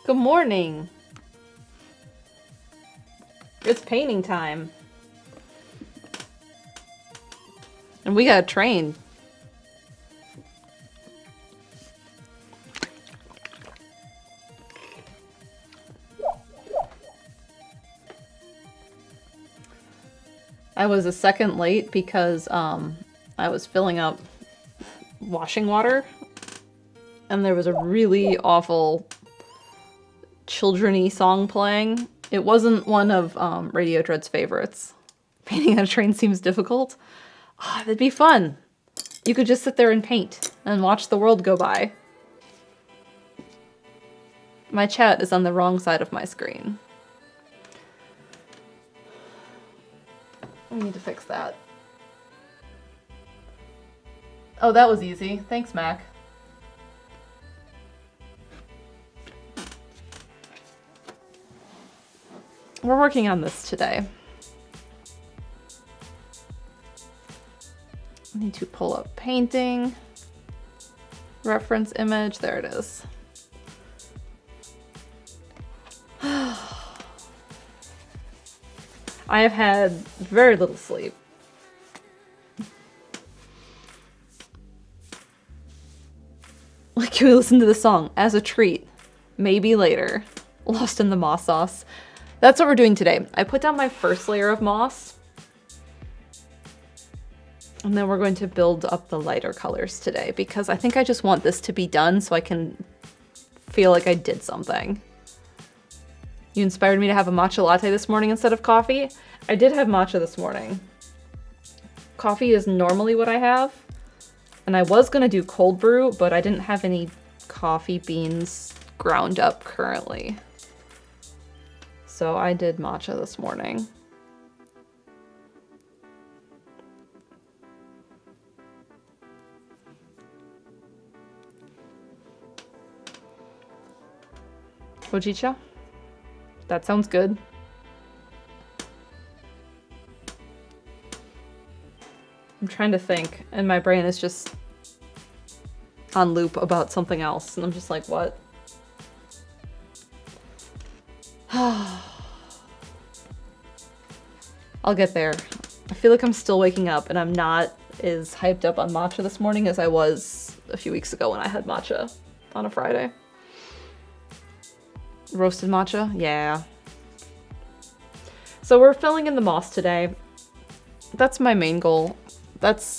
Good morning. It's painting time. And we got a train. I was a second late because I was filling up washing water and there was a really awful children-y song playing. It wasn't one of Radio Dread's favorites. Painting on a train seems difficult. Ah, that'd be fun. You could just sit there and paint and watch the world go by. My chat is on the wrong side of my screen. I need to fix that. Oh, that was easy. Thanks, Mac. We're working on this today. I need to pull up painting. Reference image. There it is. I have had very little sleep. Like, can we listen to the song? As a treat. Maybe later. Lost in the moss sauce. That's what we're doing today. I put down my first layer of moss. And then we're going to build up the lighter colors today because I think I just want this to be done so I can feel like I did something. You inspired me to have a matcha latte this morning instead of coffee. I did have matcha this morning. Coffee is normally what I have. And I was going to do cold brew, but I didn't have any coffee beans ground up currently. So I did matcha this morning. Hojicha? That sounds good. I'm trying to think, and my brain is just on loop about something else, and I'm just like, what? I'll get there. I feel like I'm still waking up, and I'm not as hyped up on matcha this morning as I was a few weeks ago when I had matcha on a Friday. Roasted matcha? Yeah. So we're filling in the moss today. That's my main goal.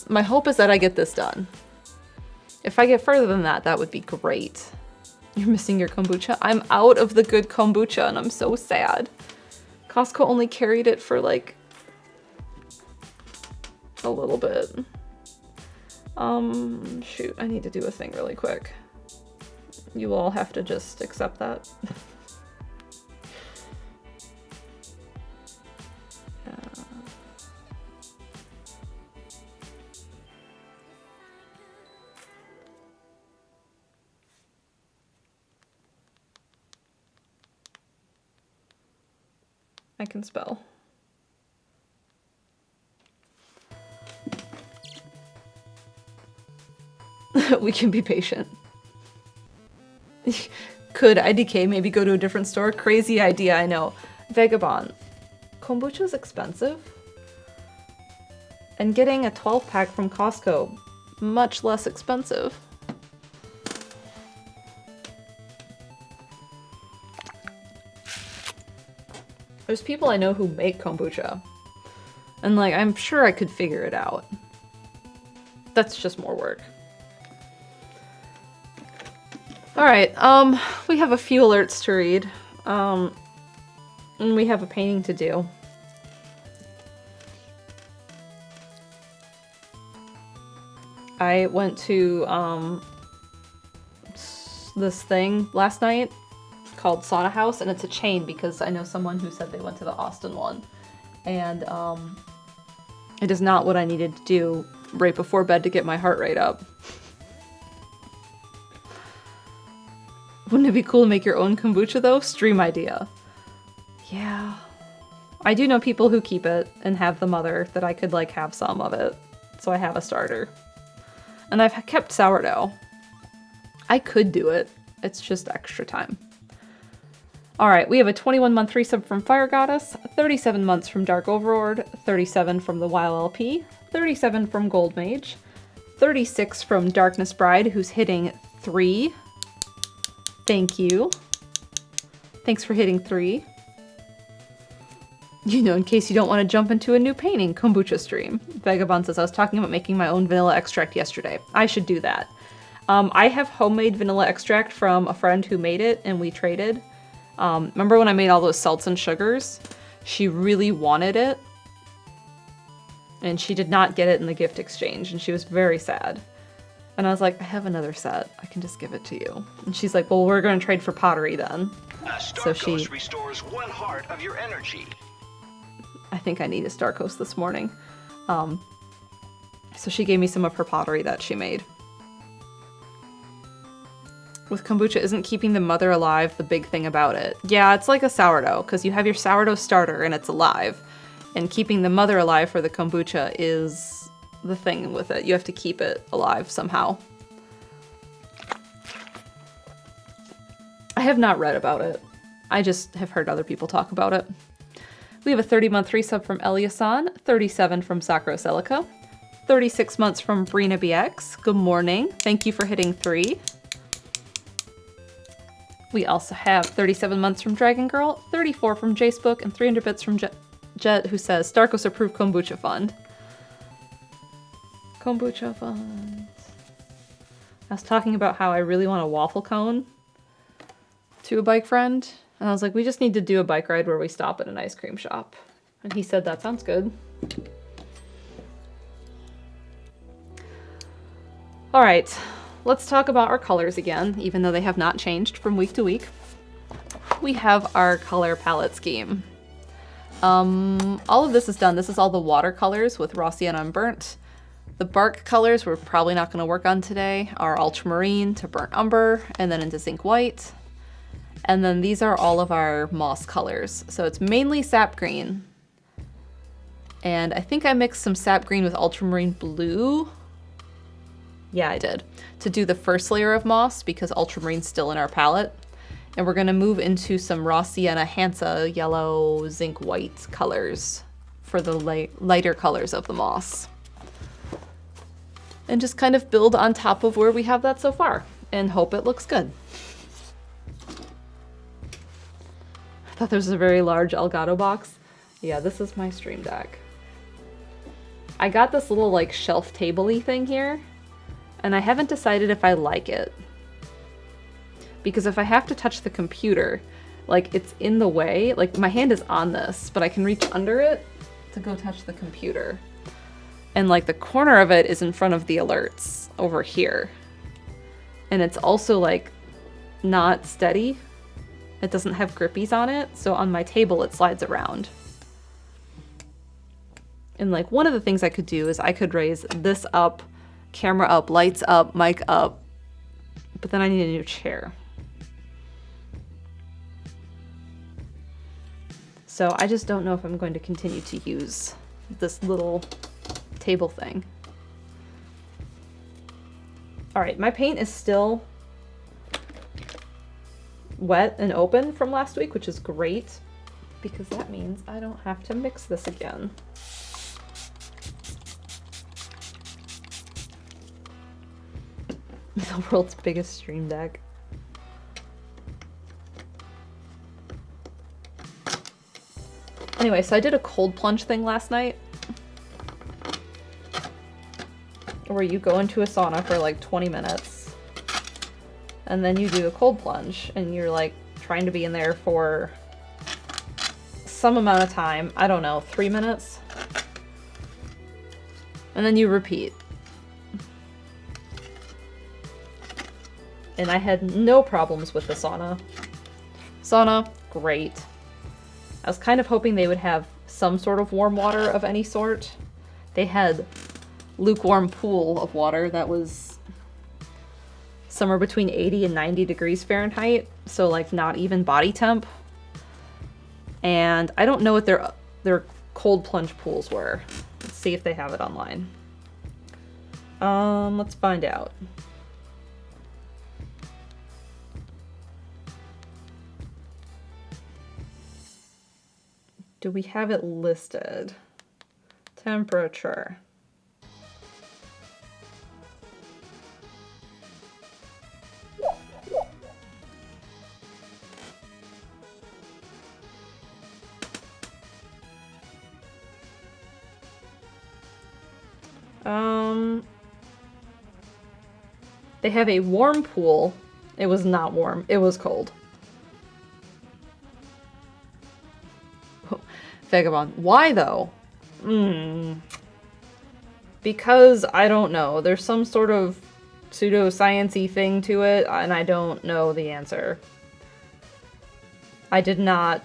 My hope is that I get this done. If I get further than that, that would be great. You're missing your kombucha? I'm out of the good kombucha and I'm so sad. Costco only carried it for like a little bit. Shoot, I need to do a thing really quick. You all have to just accept that. I can spell. We can be patient. Could IDK maybe go to a different store? Crazy idea, I know. Vagabond. Kombucha's expensive. And getting a 12-pack from Costco, much less expensive. There's people I know who make kombucha. And like, I'm sure I could figure it out. That's just more work. Alright, we have a few alerts to read. And we have a painting to do. I went to, this thing last night called Sauna House, and it's a chain because I know someone who said they went to the Austin one. And, it is not what I needed to do right before bed to get my heart rate up. Wouldn't it be cool to make your own kombucha though? Stream idea. Yeah. I do know people who keep it and have the mother that I could like have some of it. So I have a starter. And I've kept sourdough. I could do it. It's just extra time. All right, we have a 21-month resub from Fire Goddess, 37 months from Dark Overlord, 37 from the WoW LP, 37 from Gold Mage, 36 from Darkness Bride, who's hitting 3. Thank you. Thanks for hitting 3. You know, in case you don't want to jump into a new painting, kombucha stream. Vagabond says, I was talking about making my own vanilla extract yesterday. I should do that. I have homemade vanilla extract from a friend who made it, and we traded. Remember when I made all those salts and sugars? She really wanted it, and she did not get it in the gift exchange, and she was very sad. And I was like, I have another set. I can just give it to you. And she's like, well, we're going to trade for pottery then. So she restores 1 heart of your energy. I think I need a Star Coast this morning. So she gave me some of her pottery that she made. With kombucha, isn't keeping the mother alive the big thing about it? Yeah, it's like a sourdough, because you have your sourdough starter and it's alive. And keeping the mother alive for the kombucha is the thing with it. You have to keep it alive somehow. I have not read about it. I just have heard other people talk about it. We have a 30-month resub from Eliasan, 37 from Sakura Celica, 36 months from Brina BX. Good morning. Thank you for hitting 3. We also have 37 months from Dragon Girl, 34 from Jacebook, and 300 bits from Jet, who says, Starkos approved kombucha fund. Kombucha fund. I was talking about how I really want a waffle cone to a bike friend. And I was like, we just need to do a bike ride where we stop at an ice cream shop. And he said, that sounds good. All right. Let's talk about our colors again, even though they have not changed from week to week. We have our color palette scheme. All of this is done. This is all the watercolors with raw sienna and burnt. The bark colors we're probably not going to work on today are ultramarine to burnt umber and then into zinc white. And then these are all of our moss colors. So it's mainly sap green. And I think I mixed some sap green with ultramarine blue. Yeah, I did. To do the first layer of moss because ultramarine's still in our palette. And we're going to move into some raw sienna, Hansa, yellow, zinc white colors for the lighter colors of the moss. And just kind of build on top of where we have that so far and hope it looks good. I thought there was a very large Elgato box. Yeah, this is my Stream Deck. I got this little like shelf table-y thing here. And I haven't decided if I like it. Because if I have to touch the computer, like it's in the way, like my hand is on this, but I can reach under it to go touch the computer. And like the corner of it is in front of the alerts over here. And it's also like not steady. It doesn't have grippies on it, so on my table it slides around. And like one of the things I could do is I could raise this up, camera up, lights up, mic up, but then I need a new chair. So I just don't know if I'm going to continue to use this little table thing. All right, my paint is still wet and open from last week, which is great because that means I don't have to mix this again. The world's biggest Stream Deck. Anyway, so I did a cold plunge thing last night where you go into a sauna for like 20 minutes and then you do a cold plunge and you're like trying to be in there for some amount of time. I don't know, 3 minutes. And then you repeat. And I had no problems with the sauna. Sauna, great. I was kind of hoping they would have some sort of warm water of any sort. They had lukewarm pool of water that was somewhere between 80 and 90 degrees Fahrenheit, so like not even body temp. And I don't know what their cold plunge pools were. Let's see if they have it online. Let's find out. Do we have it listed? Temperature. They have a warm pool. It was not warm. It was cold. Vagabond. Why though? Because I don't know. There's some sort of pseudo-science-y thing to it, and I don't know the answer. I did not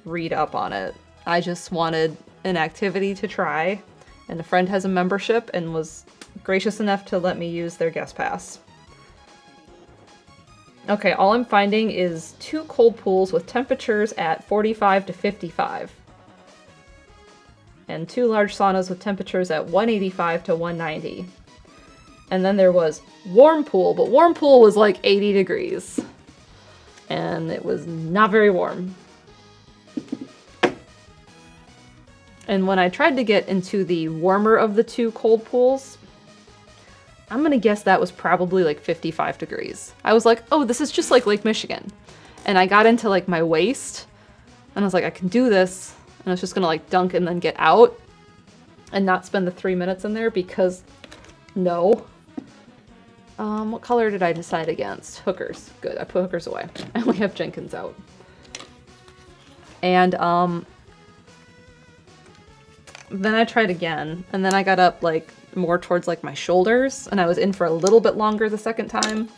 read up on it. I just wanted an activity to try, and a friend has a membership and was gracious enough to let me use their guest pass. Okay, all I'm finding is 2 cold pools with temperatures at 45 to 55. And 2 large saunas with temperatures at 185 to 190. And then there was warm pool, but warm pool was like 80 degrees. And it was not very warm. And when I tried to get into the warmer of the 2 cold pools, I'm gonna guess that was probably like 55 degrees. I was like, oh, this is just like Lake Michigan. And I got into like my waist, and I was like, I can do this. And I was just gonna like dunk and then get out and not spend the 3 minutes in there because no. What color did I decide against? Hookers. Good, I put hookers away. I only have Jenkins out. And then I tried again, and then I got up like more towards like my shoulders, and I was in for a little bit longer the second time.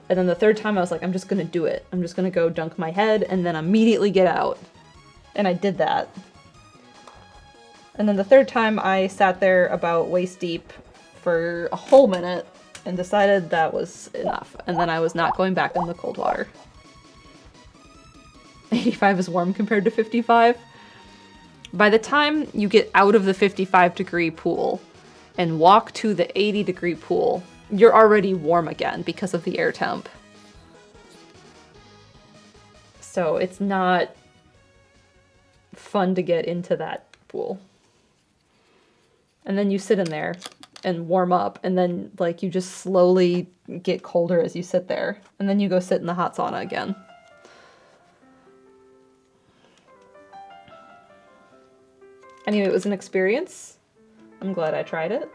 And then the third time I was like, I'm just gonna do it. I'm just gonna go dunk my head and then immediately get out. And I did that. And then the third time I sat there about waist deep for a whole minute and decided that was enough. And then I was not going back in the cold water. 85 is warm compared to 55. By the time you get out of the 55-degree pool and walk to the 80-degree pool, you're already warm again because of the air temp. So it's not fun to get into that pool. And then you sit in there and warm up, and then like you just slowly get colder as you sit there, and then you go sit in the hot sauna again. Anyway, it was an experience. I'm glad I tried it.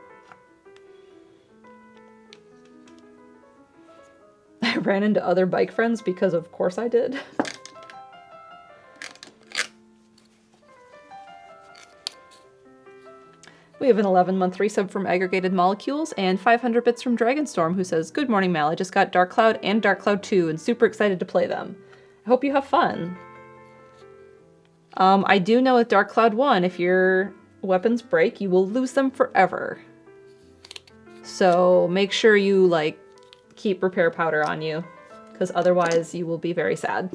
I ran into other bike friends because of course I did. We have an 11-month resub from Aggregated Molecules and 500 bits from Dragonstorm, who says, "Good morning, Mal. I just got Dark Cloud and Dark Cloud 2 and super excited to play them. I hope you have fun." I do know with Dark Cloud 1, if your weapons break, you will lose them forever. So make sure you, like, keep repair powder on you, because otherwise you will be very sad.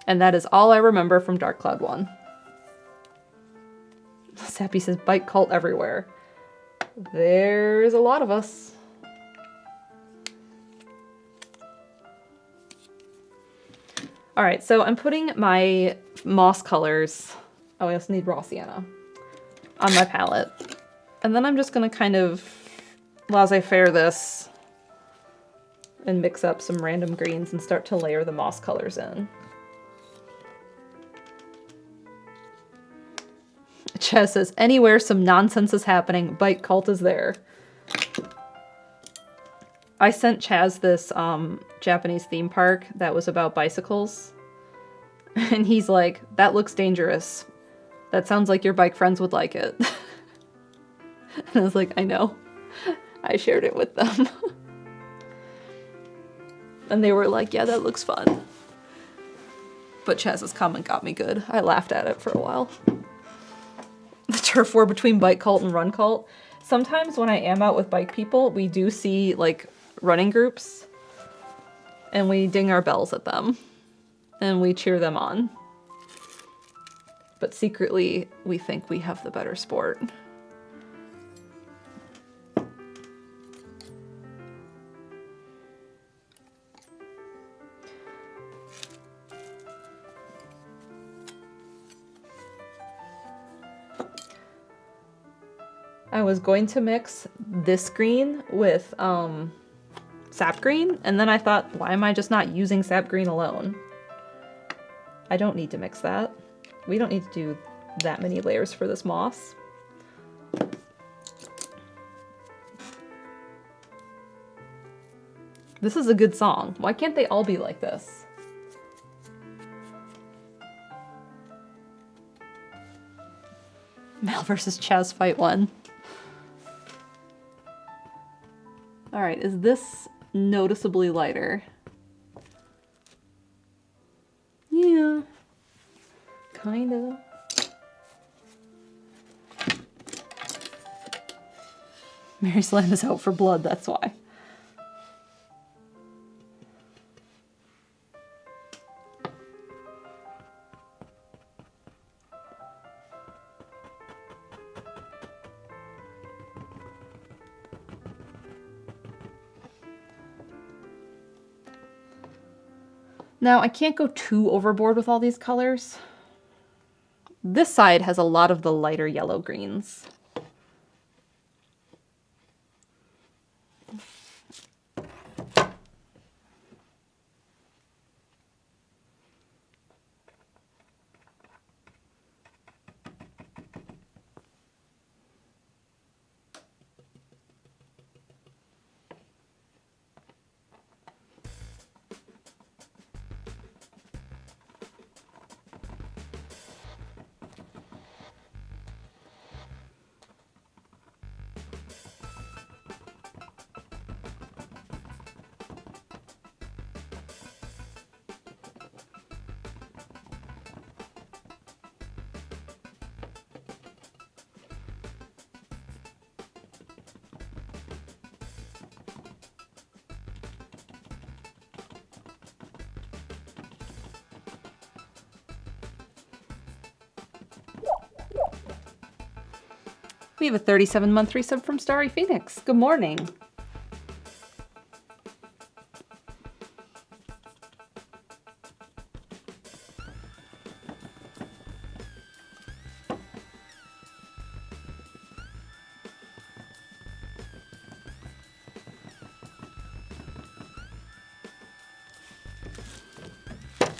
And that is all I remember from Dark Cloud 1. Sappy says, bike cult everywhere. There's a lot of us. Alright, so I'm putting my moss colors, oh I also need raw sienna, on my palette. And then I'm just gonna kind of laissez-faire this and mix up some random greens and start to layer the moss colors in. Chaz says, anywhere some nonsense is happening, bike cult is there. I sent Chaz this Japanese theme park that was about bicycles. And he's like, that looks dangerous. That sounds like your bike friends would like it. And I was like, I know. I shared it with them. And they were like, yeah, that looks fun. But Chaz's comment got me good. I laughed at it for a while. The turf war between bike cult and run cult. Sometimes when I am out with bike people, we do see like running groups and we ding our bells at them and we cheer them on. But secretly, we think we have the better sport. I was going to mix this green with sap green, and then I thought, why am I just not using sap green alone? I don't need to mix that. We don't need to do that many layers for this moss. This is a good song. Why can't they all be like this? Mal versus Chaz fight 1. Alright, is this noticeably lighter? Yeah. Kinda. Mary Slam is out for blood, that's why. Now, I can't go too overboard with all these colors. This side has a lot of the lighter yellow greens. We have a 37-month resub from Starry Phoenix. Good morning.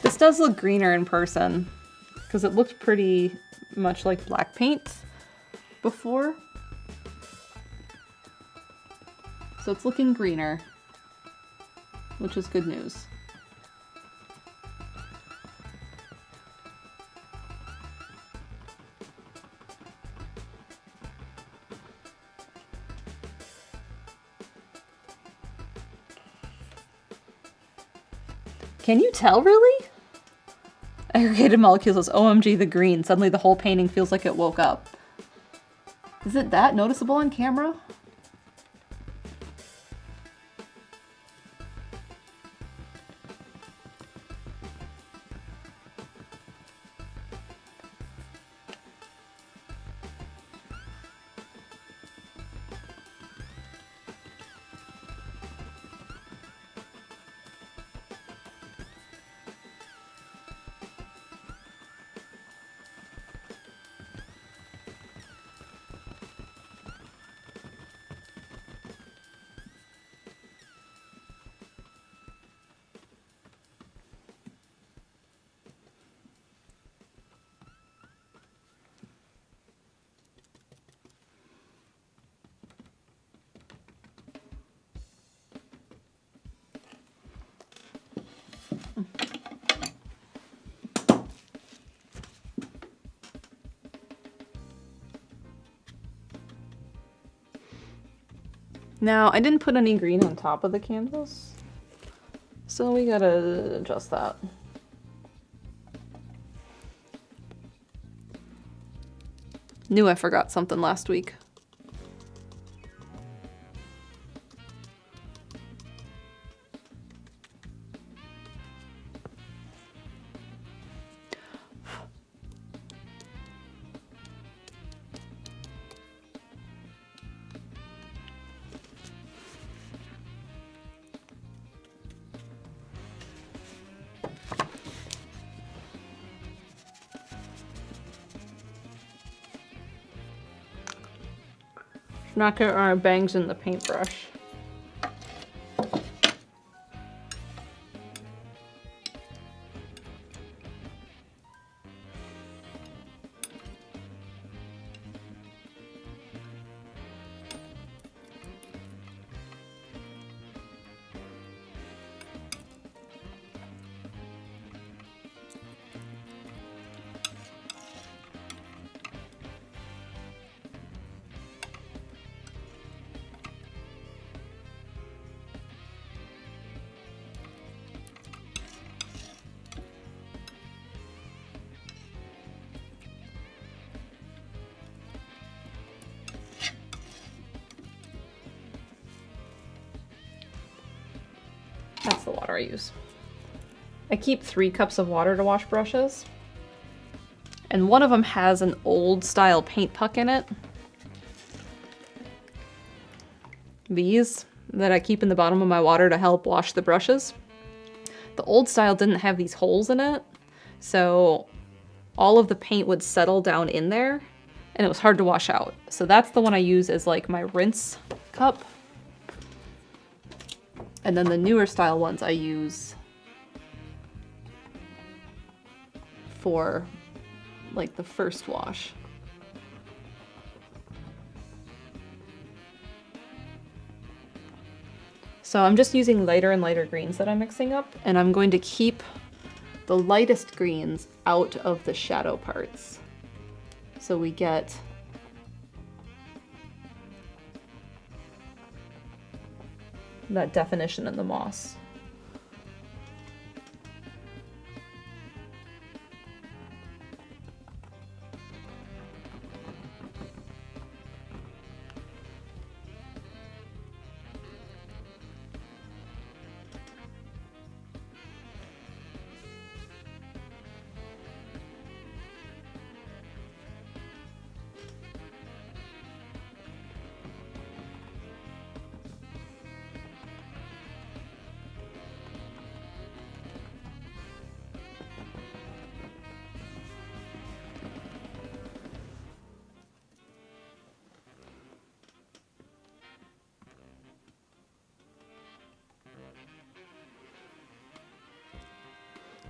This does look greener in person because it looked pretty much like black paint before. So it's looking greener, which is good news. Can you tell, really? Aggregated molecules says, OMG, the green. Suddenly the whole painting feels like it woke up. Is it that noticeable on camera? Now, I didn't put any green on top of the canvas, so we gotta adjust that. Knew I forgot something last week. Not get our bangs in the paintbrush. That's the water I use. I keep 3 cups of water to wash brushes. And one of them has an old style paint puck in it. These that I keep in the bottom of my water to help wash the brushes. The old style didn't have these holes in it, so all of the paint would settle down in there and it was hard to wash out. So that's the one I use as like my rinse cup. And then the newer style ones I use for like the first wash. So I'm just using lighter and lighter greens that I'm mixing up, and I'm going to keep the lightest greens out of the shadow parts. So we get that definition in the moss.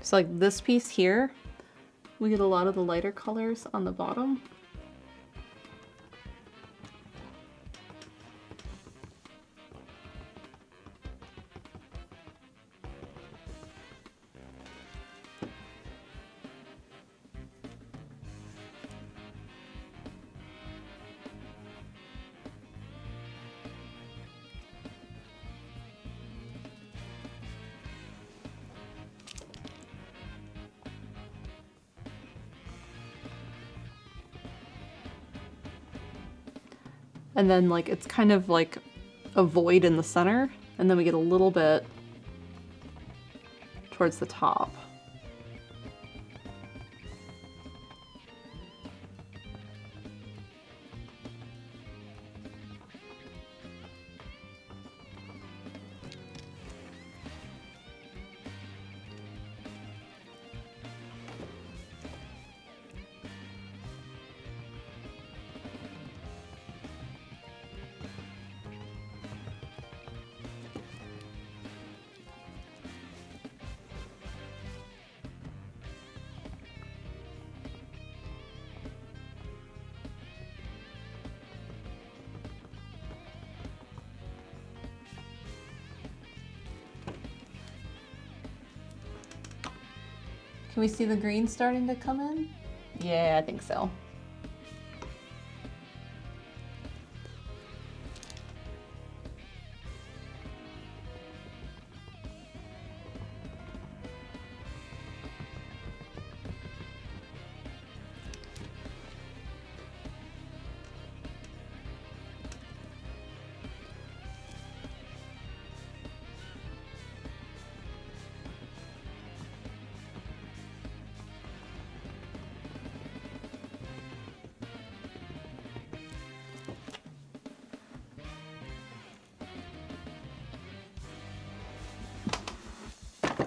So like this piece here, we get a lot of the lighter colors on the bottom. And then like it's kind of like a void in the center, and then we get a little bit towards the top. Can we see the green starting to come in? Yeah, I think so.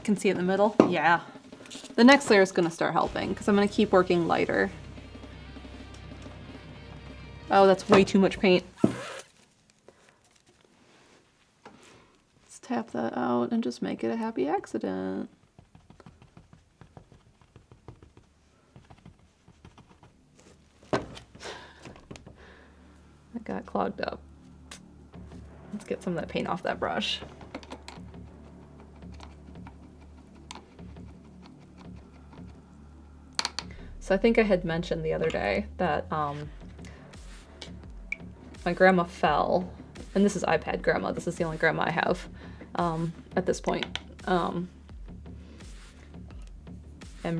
Can see it in the middle. Yeah. The next layer is going to start helping because I'm going to keep working lighter. Oh, that's way too much paint. swap that out and just make it a happy accident. It got clogged up. Let's get some of that paint off that brush. So I think I had mentioned the other day that my grandma fell, and this is iPad grandma, this is the only grandma I have at this point, and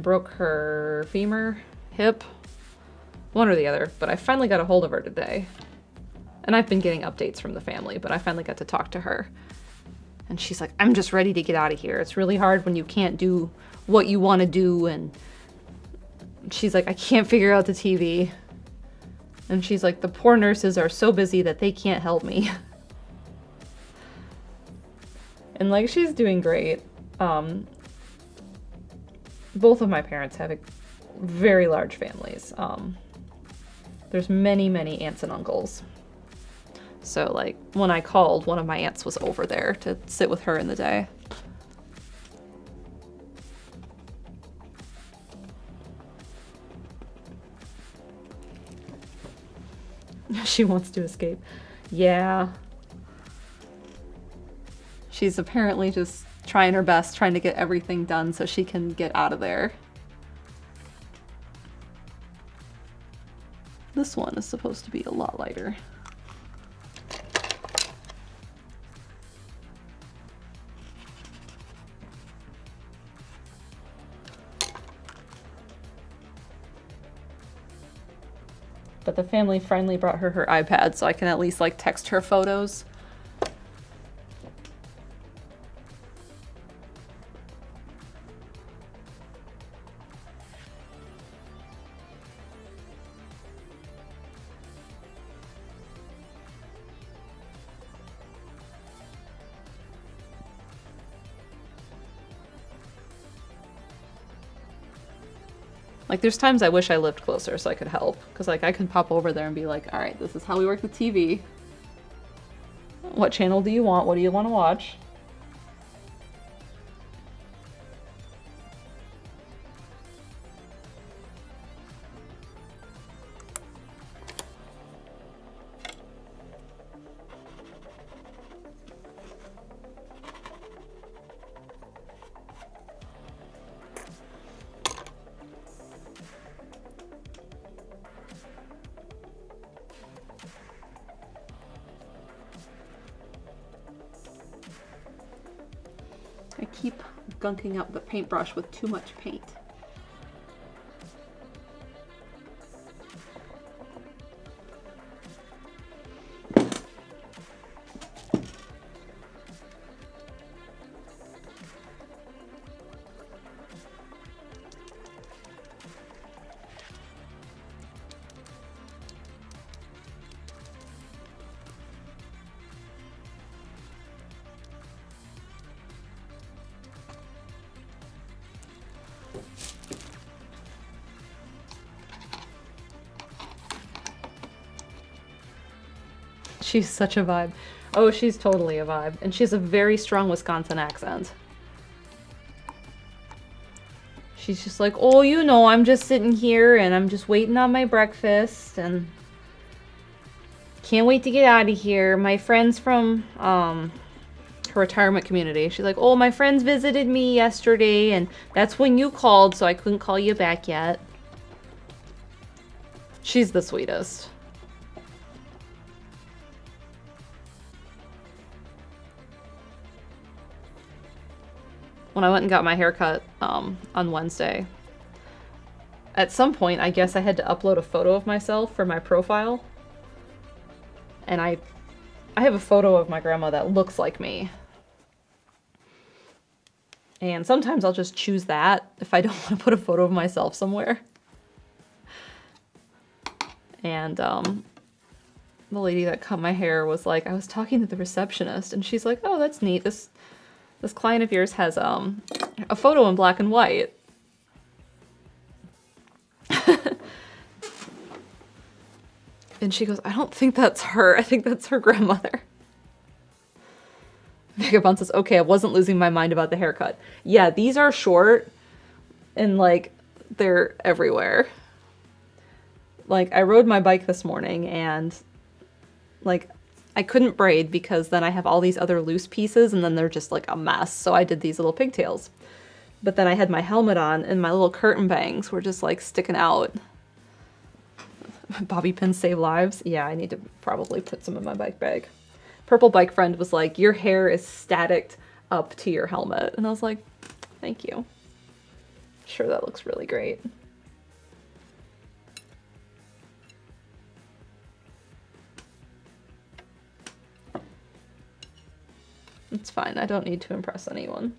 broke her femur, hip, one or the other, but I finally got a hold of her today. And I've been getting updates from the family, but I finally got to talk to her. And she's like, I'm just ready to get out of here. It's really hard when you can't do what you want to do. And she's like, I can't figure out the TV. And she's like, the poor nurses are so busy that they can't help me. And like, she's doing great. Both of my parents have very large families. There's many, many aunts and uncles. So like, when I called, one of my aunts was over there to sit with her in the day. She wants to escape. Yeah. She's apparently just trying her best, trying to get everything done so she can get out of there. This one is supposed to be a lot lighter. But the family finally brought her iPad, so I can at least like text her photos. Like, there's times I wish I lived closer so I could help. Because, like, I can pop over there and be like, all right, this is how we work the TV. What channel do you want? What do you want to watch? I keep gunking up the paintbrush with too much paint. She's such a vibe. Oh, she's totally a vibe. And she has a very strong Wisconsin accent. She's just like, oh, you know, I'm just sitting here and I'm just waiting on my breakfast and can't wait to get out of here. My friends from her retirement community. She's like, oh, my friends visited me yesterday and that's when you called, so I couldn't call you back yet. She's the sweetest. When I went and got my hair cut on Wednesday, at some point, I guess I had to upload a photo of myself for my profile. And I have a photo of my grandma that looks like me. And sometimes I'll just choose that if I don't want to put a photo of myself somewhere. And the lady that cut my hair was like, I was talking to the receptionist, and she's like, oh, that's neat. This client of yours has a photo in black and white. And she goes, I don't think that's her. I think that's her grandmother. Vagabond says, okay, I wasn't losing my mind about the haircut. Yeah, these are short and like they're everywhere. Like I rode my bike this morning and like I couldn't braid because then I have all these other loose pieces and then they're just like a mess. So I did these little pigtails. But then I had my helmet on and my little curtain bangs were just like sticking out. Bobby pins save lives. Yeah, I need to probably put some in my bike bag. Purple Bike Friend was like, your hair is static up to your helmet. And I was like, thank you. Sure, that looks really great. It's fine. I don't need to impress anyone.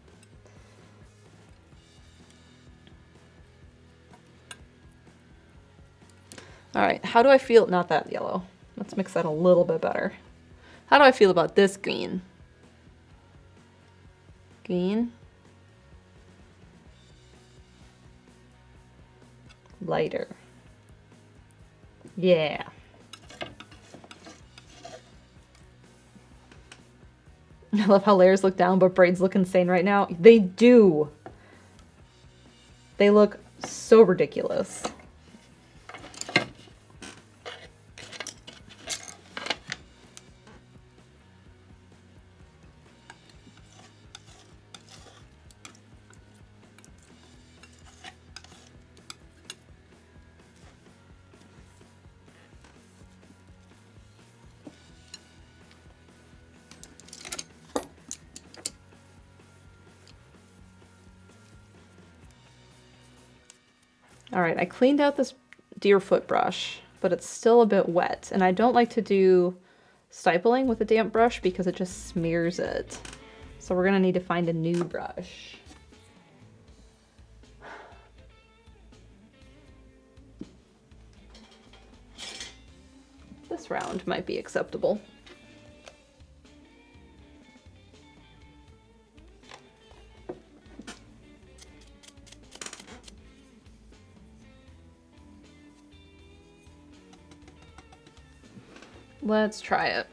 All right, how do I feel? Not that yellow. Let's mix that a little bit better. How do I feel about this green? Green. Lighter. Yeah. I love how layers look down, but braids look insane right now. They do. They look so ridiculous. All right, I cleaned out this deerfoot brush, but it's still a bit wet. And I don't like to do stippling with a damp brush because it just smears it. So we're gonna need to find a new brush. This round might be acceptable. Let's try it.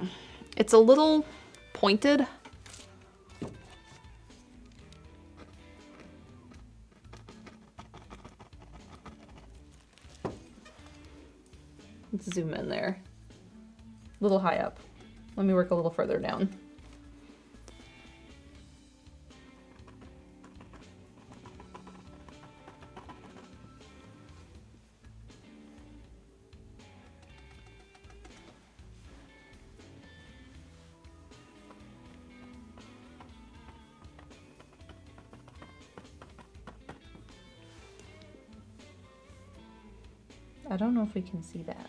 It's a little pointed. Let's zoom in there. A little high up. Let me work a little further down. I don't know if we can see that.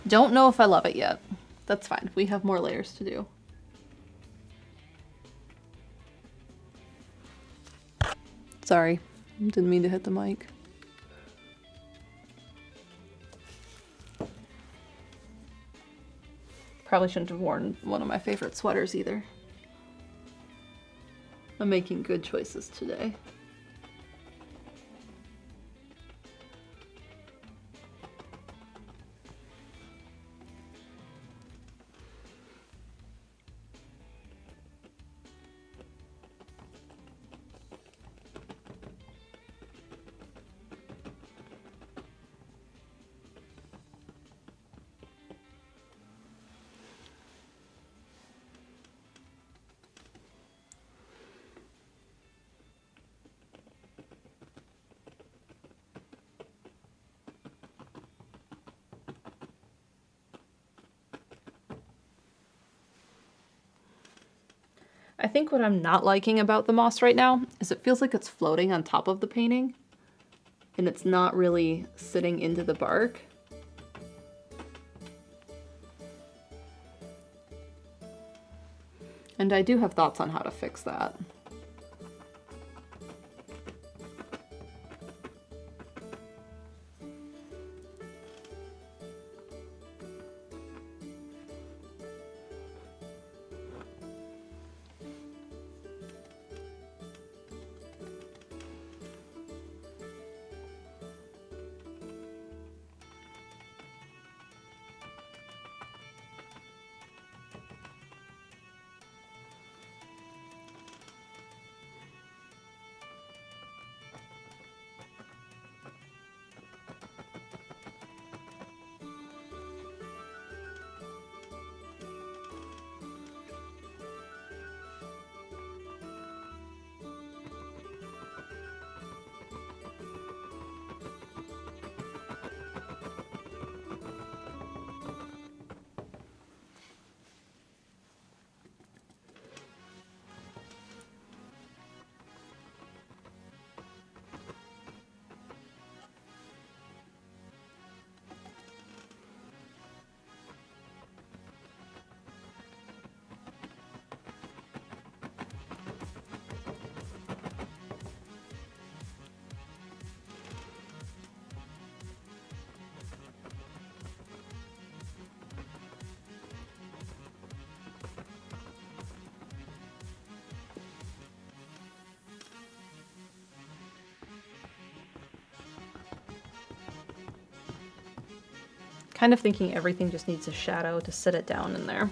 Don't know if I love it yet. That's fine. We have more layers to do. Sorry, didn't mean to hit the mic. Probably shouldn't have worn one of my favorite sweaters either. I'm making good choices today. I think what I'm not liking about the moss right now is it feels like it's floating on top of the painting. and it's not really sitting into the bark. And I do have thoughts on how to fix that. Kind of thinking everything just needs a shadow to sit it down in there.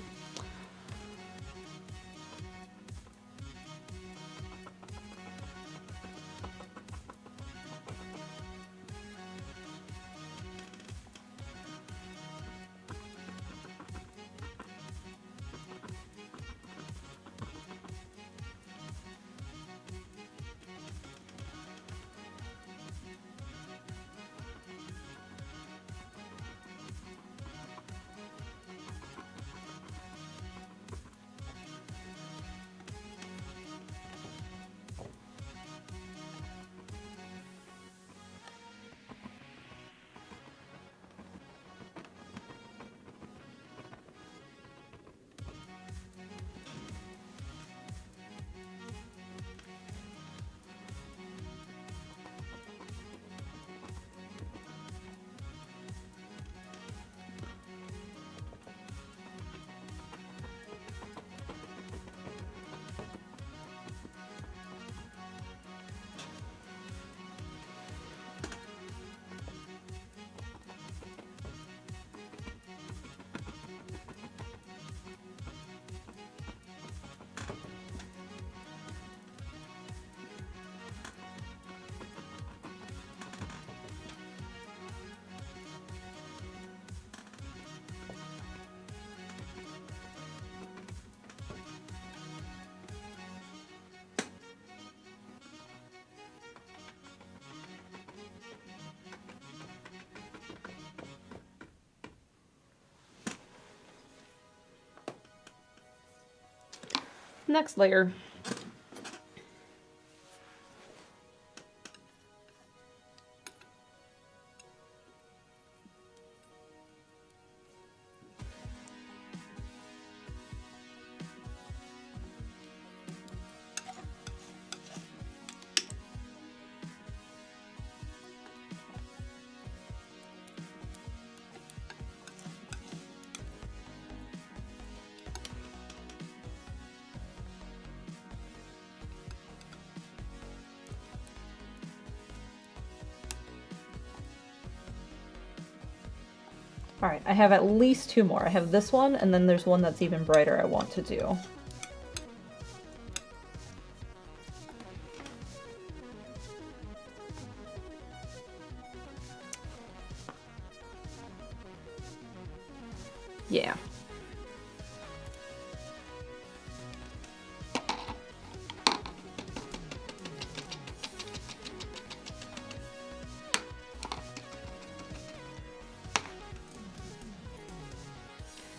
Next layer. All right, I have at least two more. I have this one, and then there's one that's even brighter I want to do. Yeah.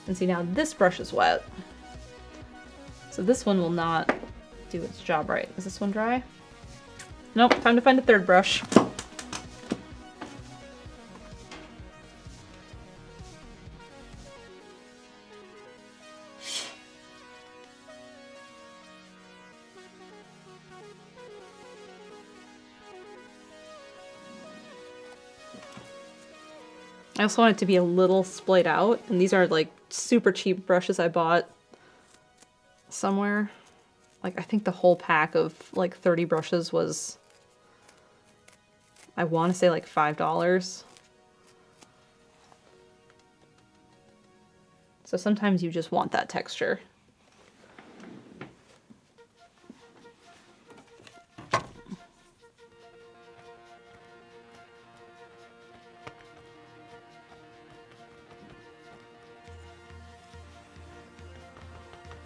And see, now this brush is wet. So this one will not do its job right. Is this one dry? Nope, time to find a third brush. I also want it to be a little splayed out, and these are like super cheap brushes I bought somewhere. Like, I think the whole pack of like 30 brushes was, I want to say like $5. So sometimes you just want that texture.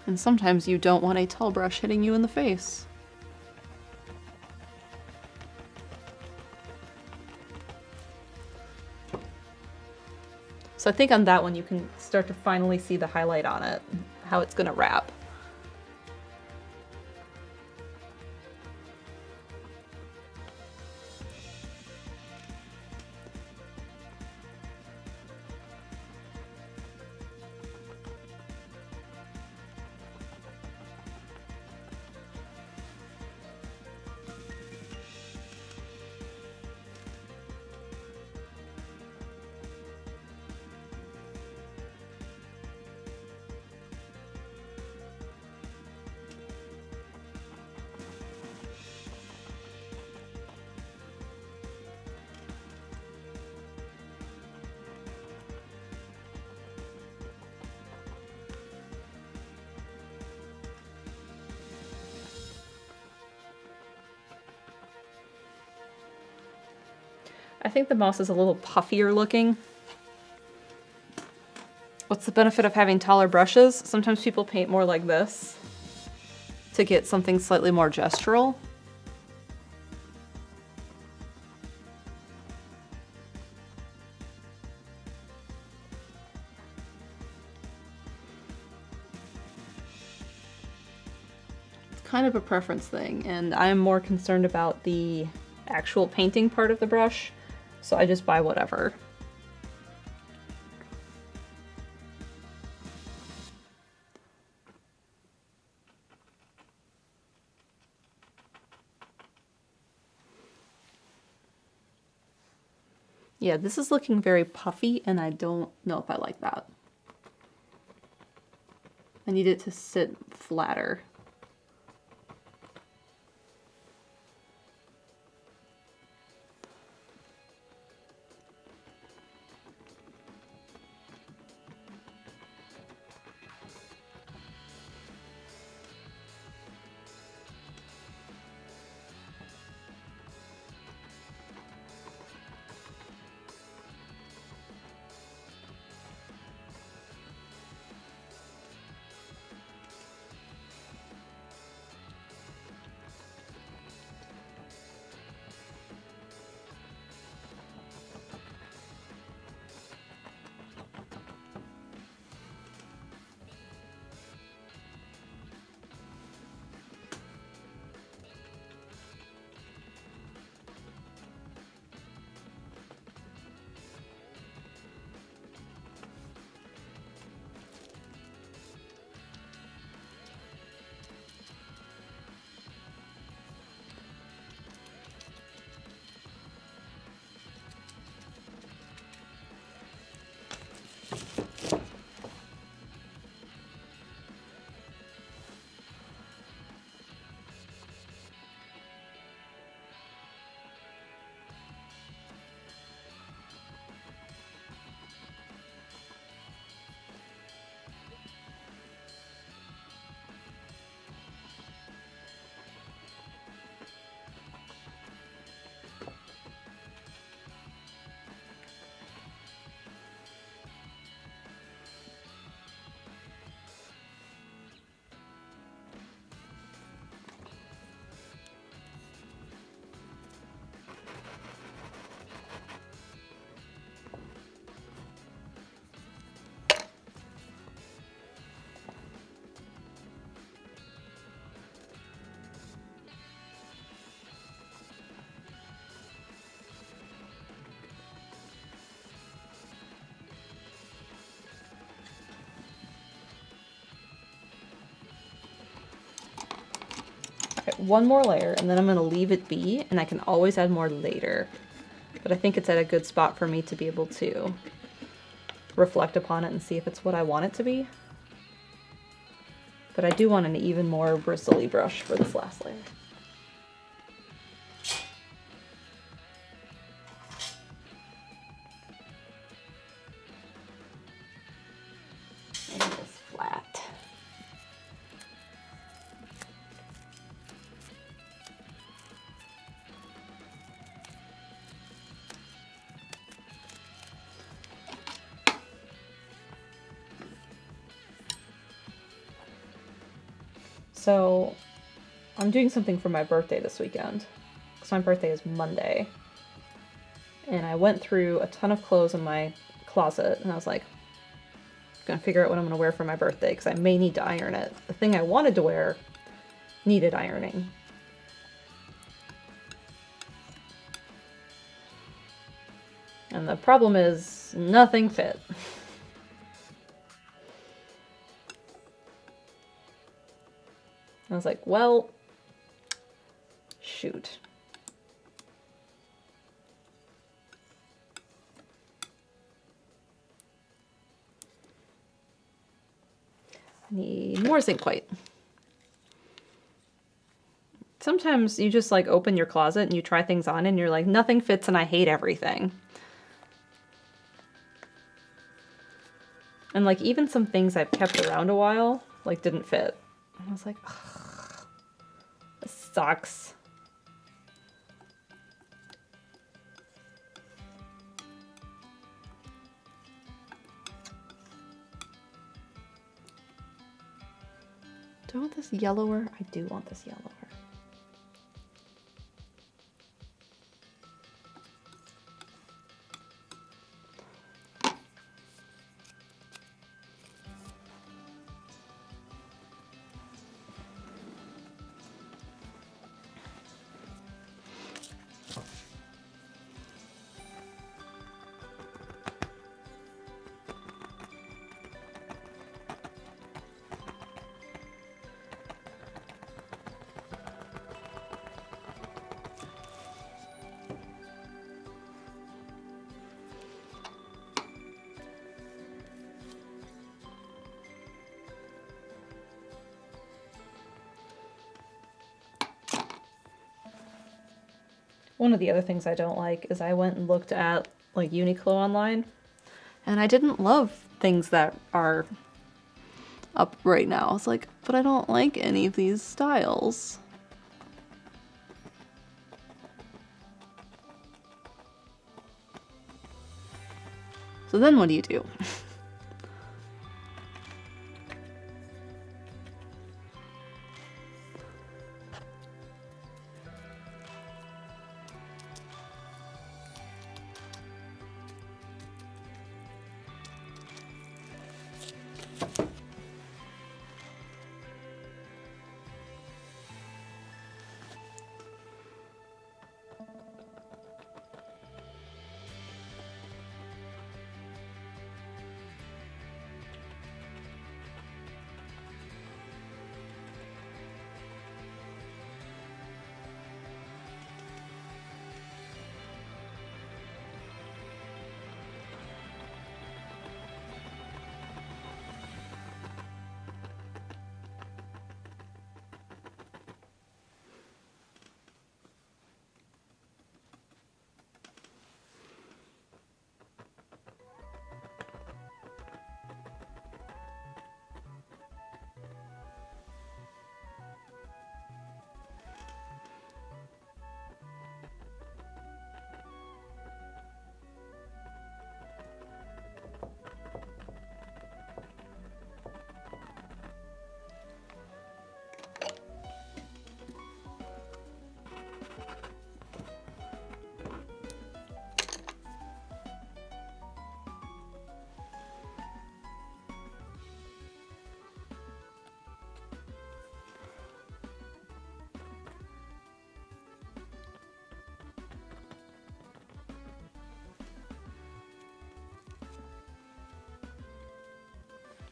And sometimes you don't want a tall brush hitting you in the face. So I think on that one you can start to finally see the highlight on it, how it's gonna wrap. I think the moss is a little puffier looking. What's the benefit of having taller brushes? Sometimes people paint more like this to get something slightly more gestural. It's kind of a preference thing, and I'm more concerned about the actual painting part of the brush. So I just buy whatever. Yeah, this is looking very puffy, and I don't know if I like that. I need it to sit flatter. Okay, one more layer, and then I'm going to leave it be, and I can always add more later. But I think it's at a good spot for me to be able to reflect upon it and see if it's what I want it to be. But I do want an even more bristly brush for this last layer. And it's flat. So, I'm doing something for my birthday this weekend, because my birthday is Monday. And I went through a ton of clothes in my closet, and I was like, gonna figure out what I'm gonna wear for my birthday, because I may need to iron it. The thing I wanted to wear needed ironing. And the problem is, nothing fit. I was like, well, shoot. I need more zinc white. Sometimes you just like open your closet and you try things on and you're like, nothing fits and I hate everything. And like even some things I've kept around a while, like didn't fit. And I was like, ugh, this sucks. Do I want this yellower? I do want this yellower. One of the other things I don't like is I went and looked at like Uniqlo online, and I didn't love things that are up right now. I was like, but I don't like any of these styles. So then what do you do?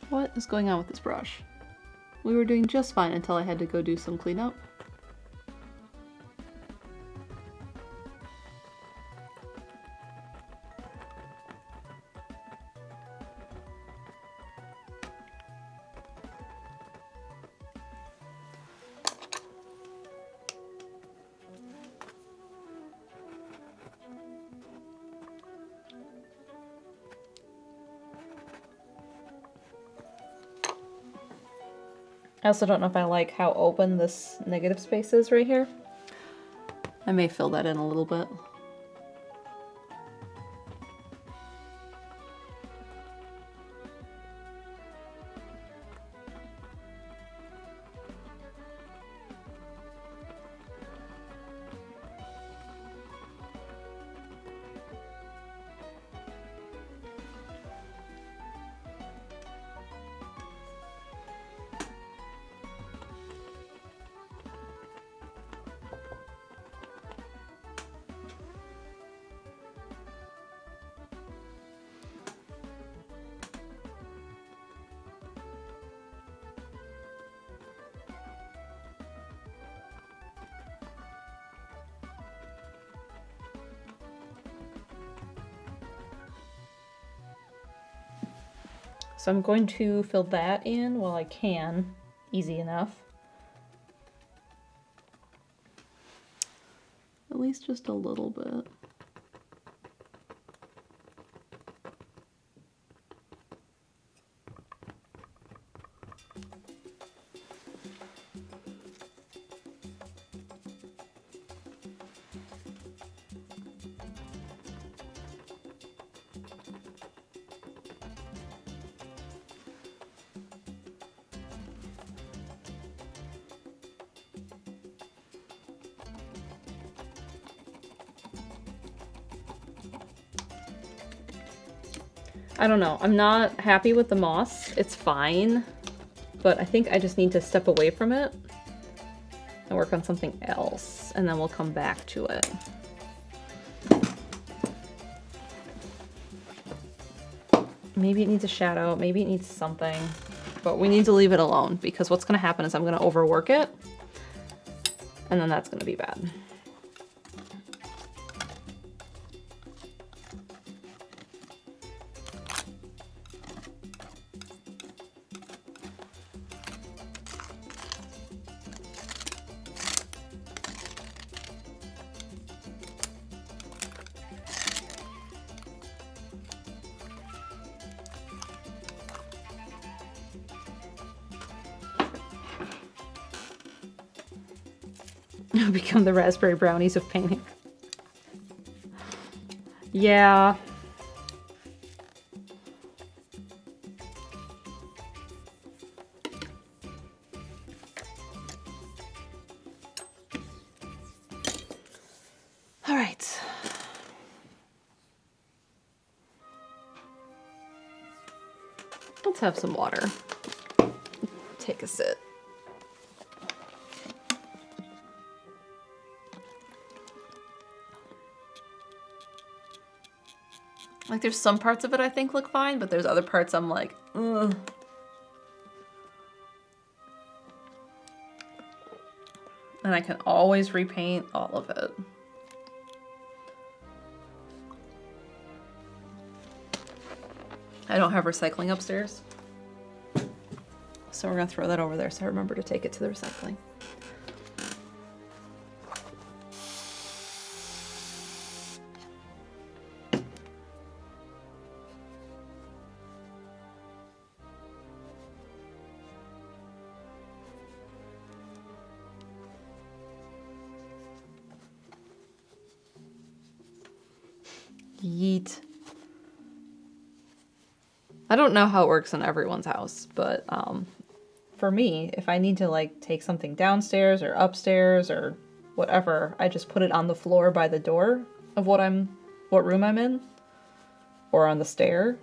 What is going on with this brush? We were doing just fine until I had to go do some cleanup. I also don't know if I like how open this negative space is right here. I may fill that in a little bit. So I'm going to fill that in while I can, easy enough. At least just a little bit. I don't know. I'm not happy with the moss. It's fine, but I think I just need to step away from it and work on something else, and then we'll come back to it. Maybe it needs a shadow, maybe it needs something, but we need to leave it alone because what's going to happen is I'm going to overwork it, and then that's going to be bad. Become the raspberry brownies of painting. Yeah. All right. Let's have some water. Take a sip. Like, there's some parts of it I think look fine, but there's other parts I'm like, ugh. And I can always repaint all of it. I don't have recycling upstairs, so we're gonna throw that over there so I remember to take it to the recycling. Yeet. I don't know how it works in everyone's house, but for me, if I need to like take something downstairs or upstairs or whatever, I just put it on the floor by the door of what room I'm in, or on the stair.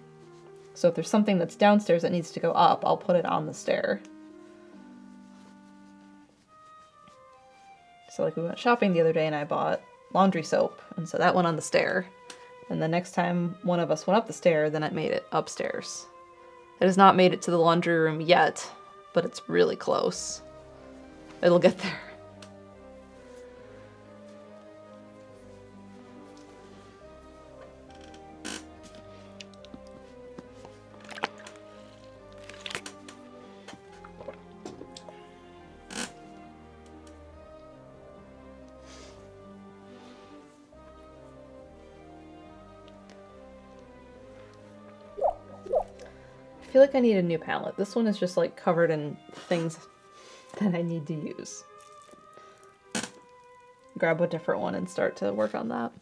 So if there's something that's downstairs that needs to go up, I'll put it on the stair. So like we went shopping the other day and I bought laundry soap, and so that went on the stair. And the next time one of us went up the stair, then it made it upstairs. It has not made it to the laundry room yet, but it's really close. It'll get there. I feel like I need a new palette. This one is just like covered in things that I need to use. Grab a different one and start to work on that.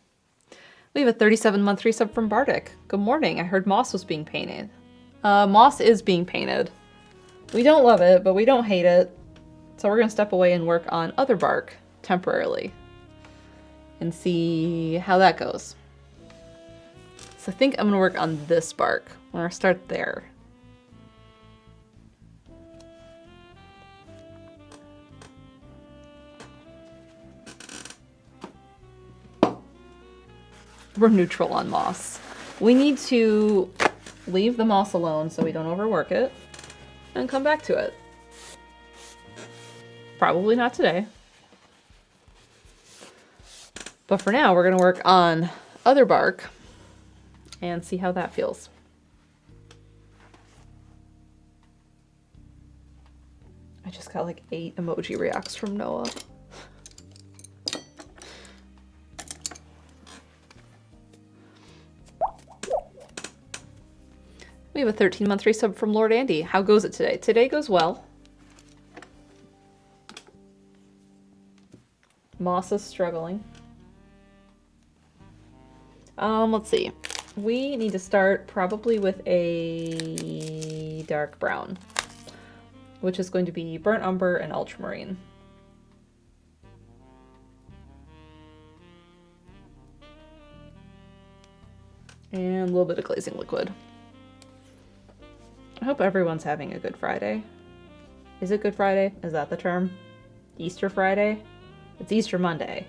We have a 37-month resub from Bardic. Good morning. I heard moss was being painted. Moss is being painted. We don't love it, but we don't hate it. So we're going to step away and work on other bark temporarily and see how that goes. So I think I'm going to work on this bark. I'm going to start there. We're neutral on moss. We need to leave the moss alone so we don't overwork it and come back to it. Probably not today. But for now, we're going to work on other bark and see how that feels. I just got like 8 emoji reacts from Noah. We have a 13-month resub from Lord Andy. How goes it today? Today goes well. Moss is struggling. Let's see. We need to start probably with a dark brown, which is going to be burnt umber and ultramarine. And a little bit of glazing liquid. I hope everyone's having a Good Friday. Is it Good Friday? Is that the term? Easter Friday? It's Easter Monday.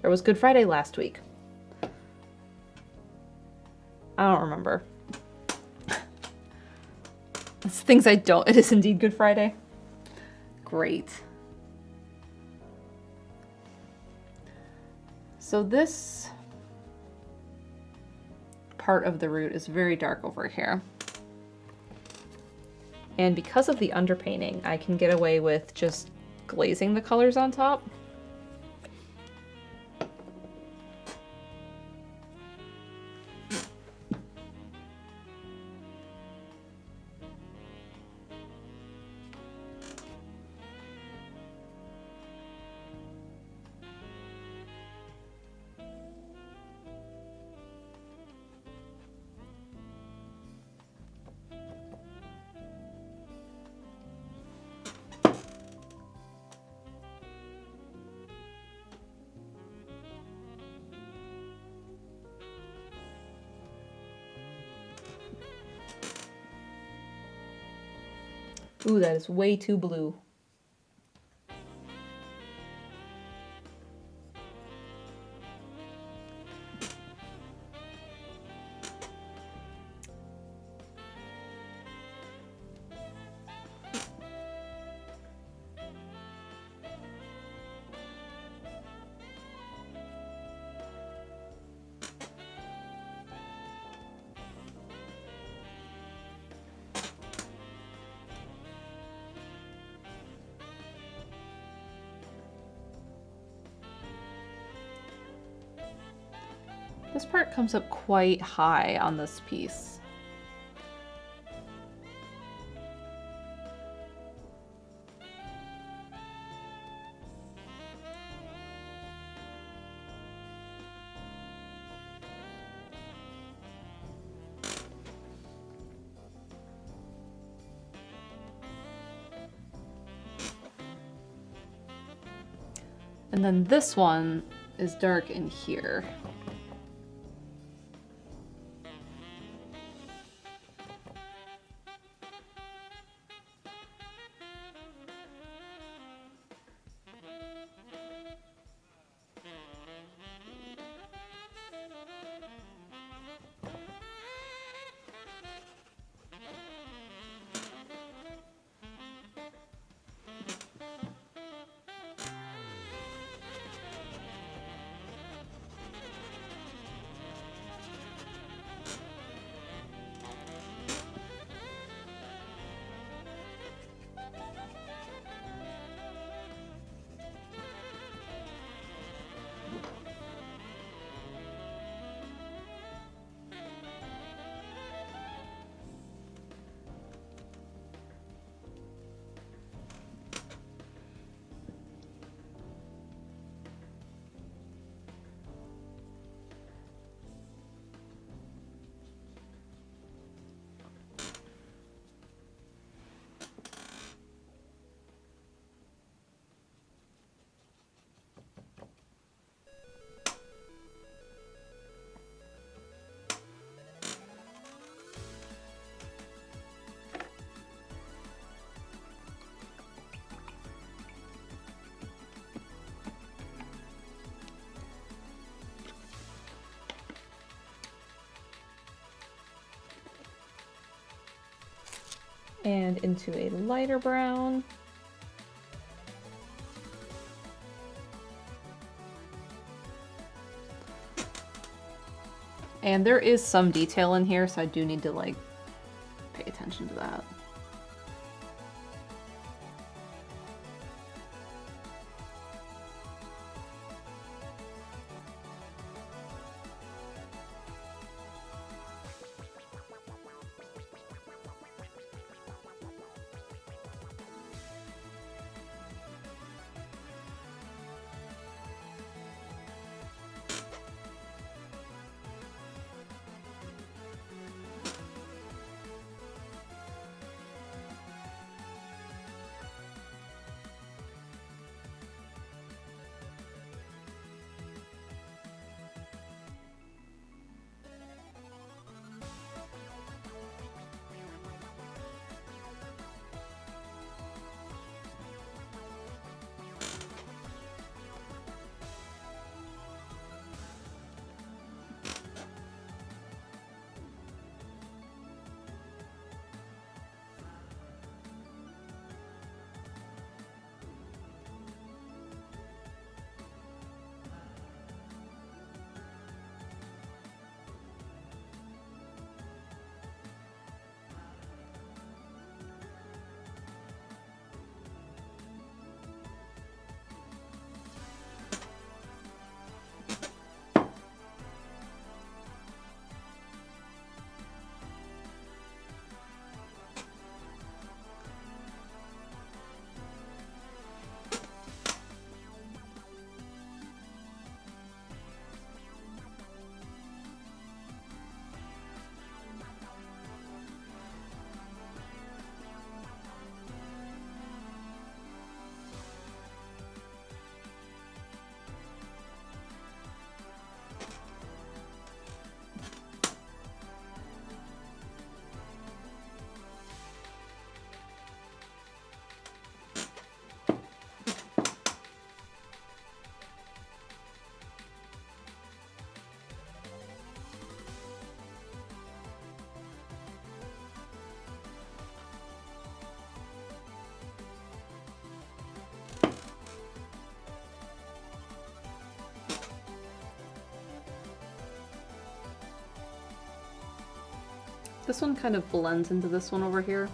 There was Good Friday last week. I don't remember. It's things I don't. It is indeed Good Friday. Great. So this part of the root is very dark over here. And because of the underpainting, I can get away with just glazing the colors on top. Ooh, that is way too blue. This part comes up quite high on this piece. And then this one is dark in here. And into a lighter brown. And there is some detail in here, so I do need to like pay attention to that. This one kind of blends into this one over here.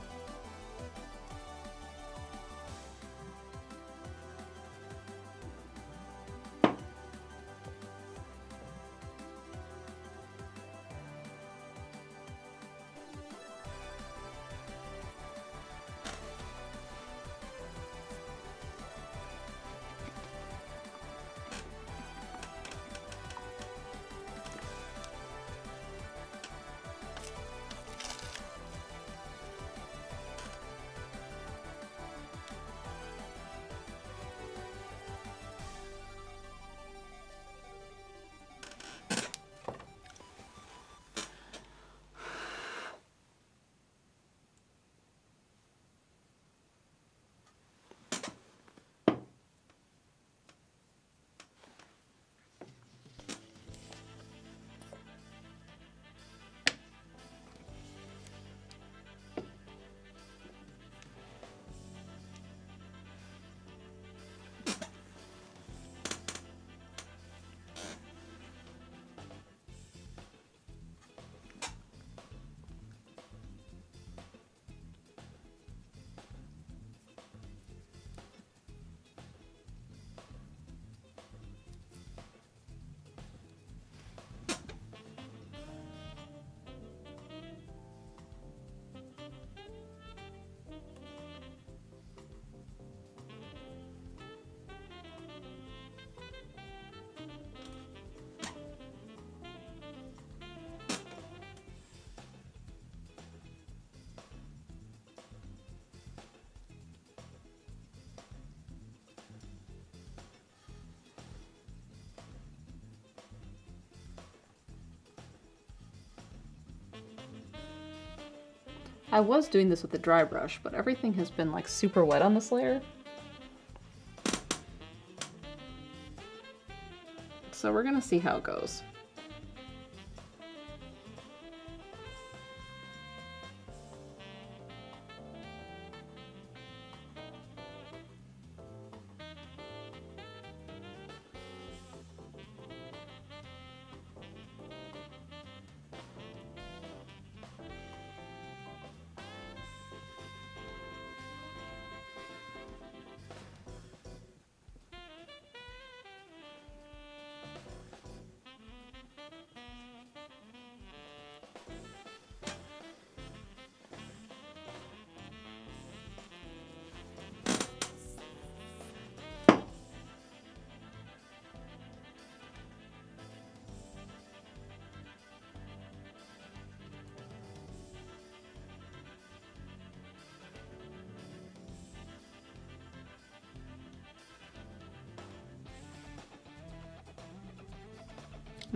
I was doing this with the dry brush, but everything has been like super wet on this layer. So we're gonna see how it goes.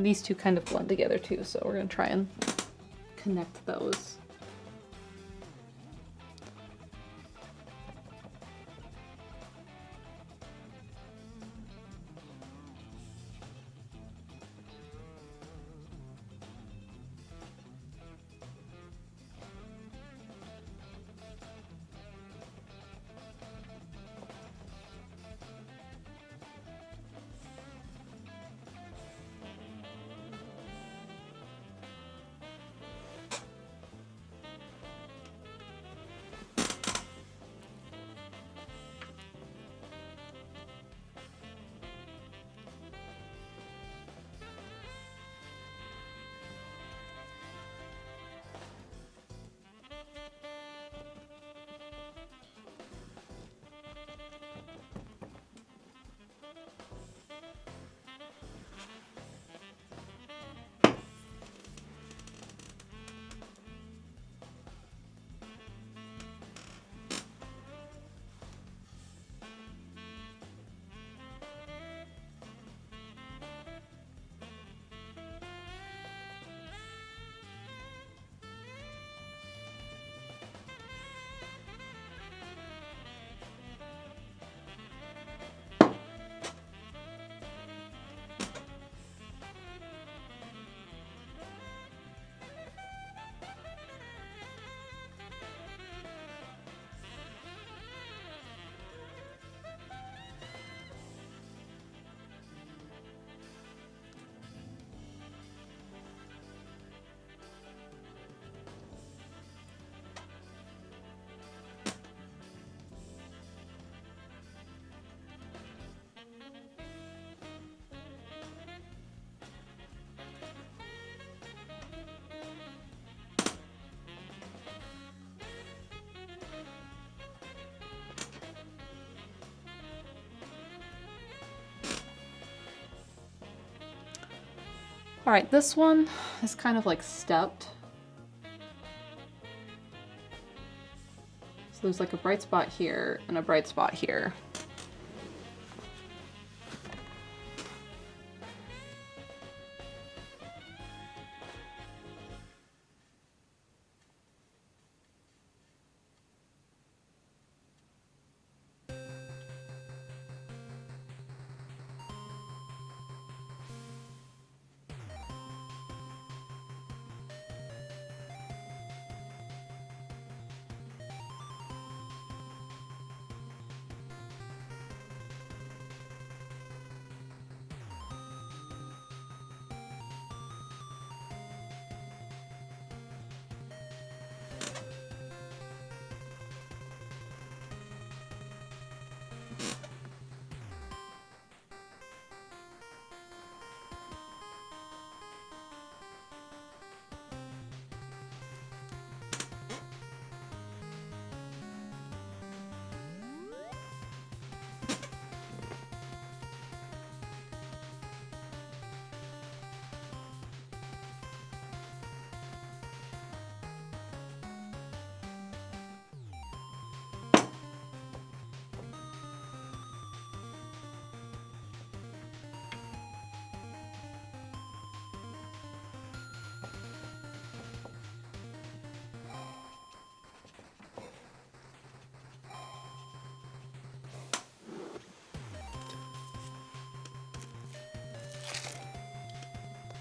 these two kind of blend together too, so we're gonna try and connect those. All right, this one is kind of like stepped. So there's like a bright spot here and a bright spot here.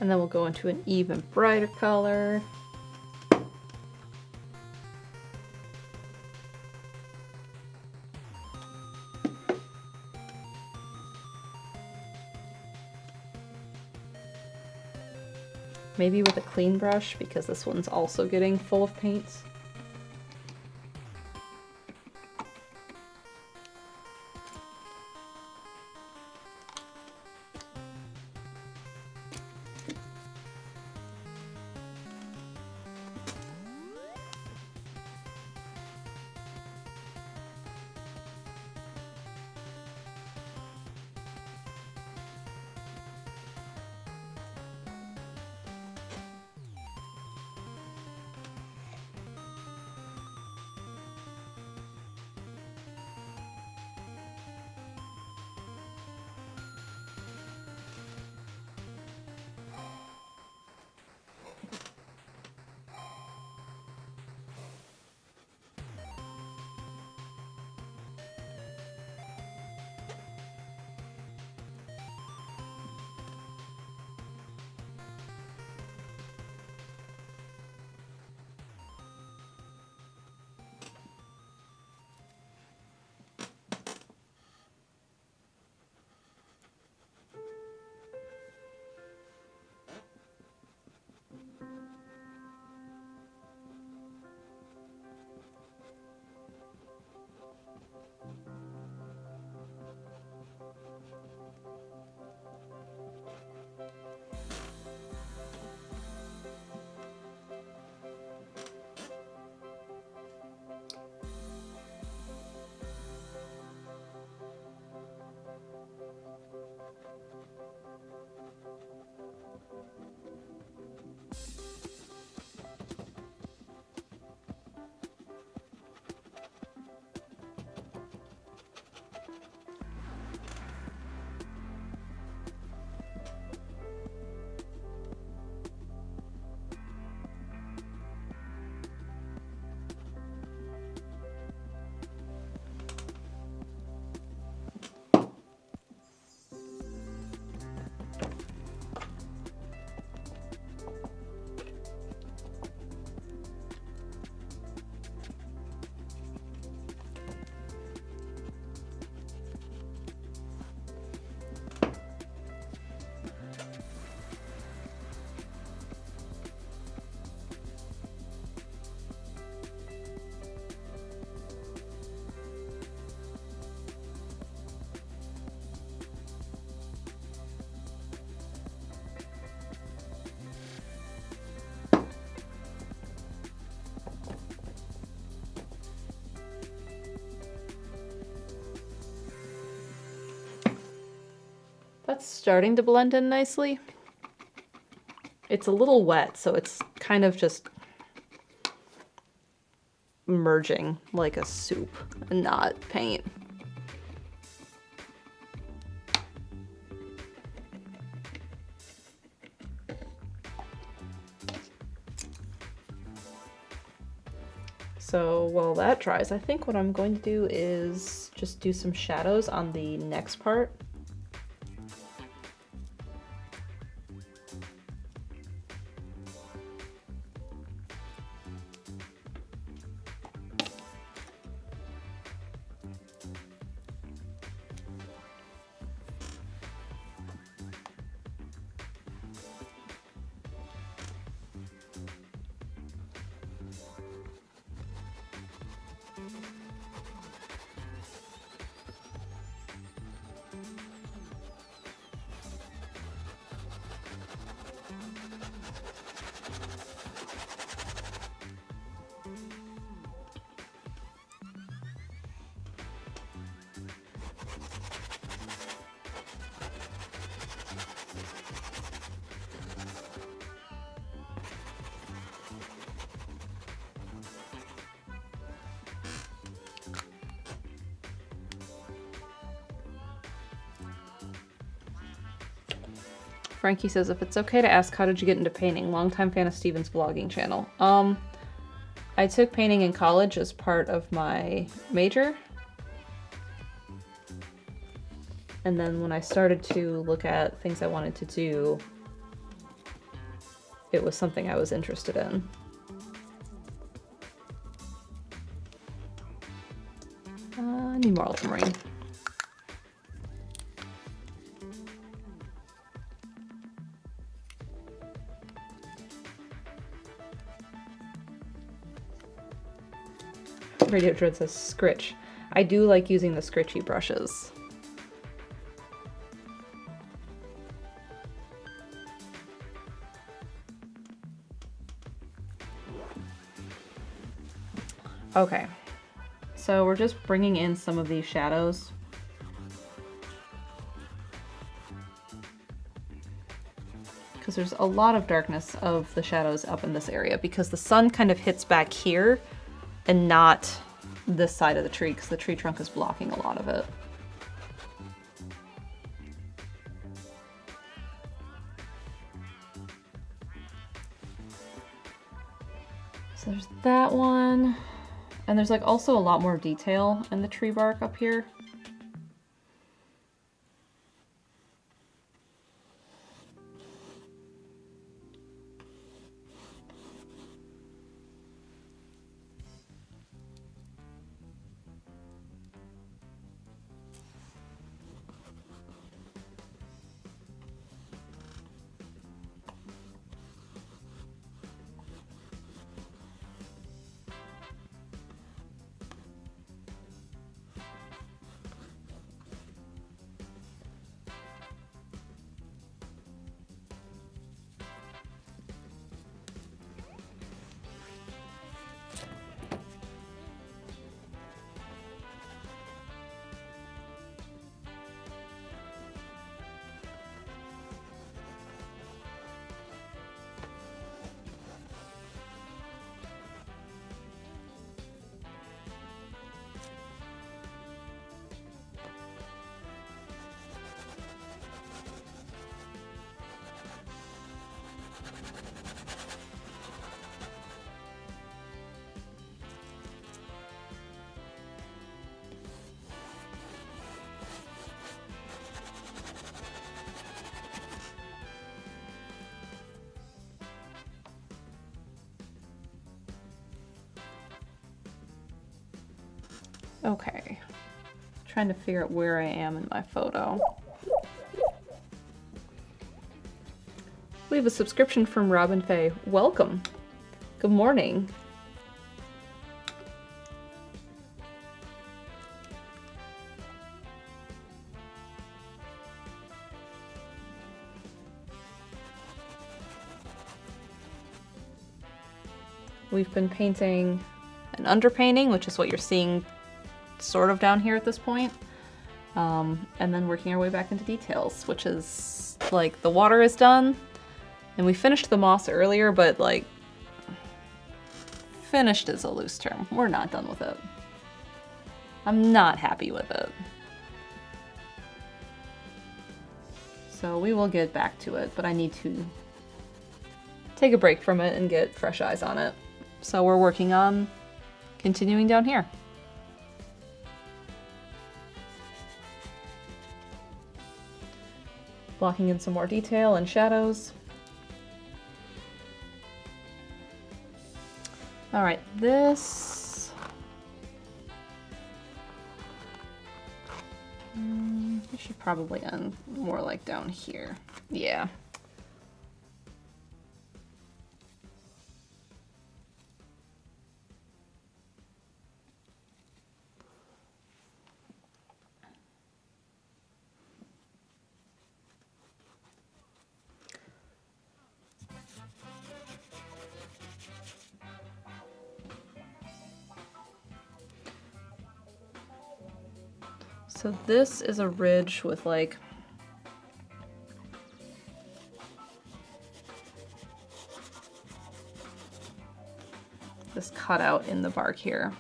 And then we'll go into an even brighter color. Maybe with a clean brush, because this one's also getting full of paints. that's starting to blend in nicely. It's a little wet, so it's kind of just merging like a soup and not paint. So while that dries, I think what I'm going to do is just do some shadows on the next part. Frankie says, if it's okay to ask, how did you get into painting? Longtime fan of Steven's vlogging channel. I took painting in college as part of my major. And then when I started to look at things I wanted to do, it was something I was interested in. I need more ultramarine. Radio Dread says scritch. I do like using the scritchy brushes. Okay, so we're just bringing in some of these shadows. Because there's a lot of darkness of the shadows up in this area because the sun kind of hits back here and not this side of the tree because the tree trunk is blocking a lot of it. So there's that one. And there's like also a lot more detail in the tree bark up here. Okay, trying to figure out where I am in my photo. We have a subscription from Robin Faye. Welcome. Good morning. We've been painting an underpainting, which is what you're seeing sort of down here at this point. And then working our way back into details, which is like the water is done, and we finished the moss earlier, but like finished is a loose term. We're not done with it. I'm not happy with it. So we will get back to it, but I need to take a break from it and get fresh eyes on it. So we're working on continuing down here. Blocking in some more detail and shadows. All right, this... I should probably end more like down here. Yeah. So this is a ridge with like this cutout in the bark here.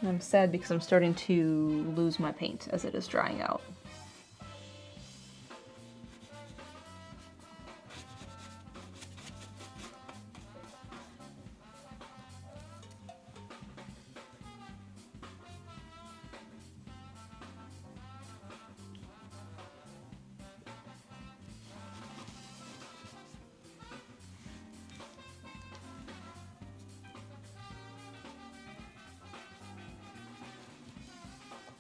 I'm sad because I'm starting to lose my paint as it is drying out.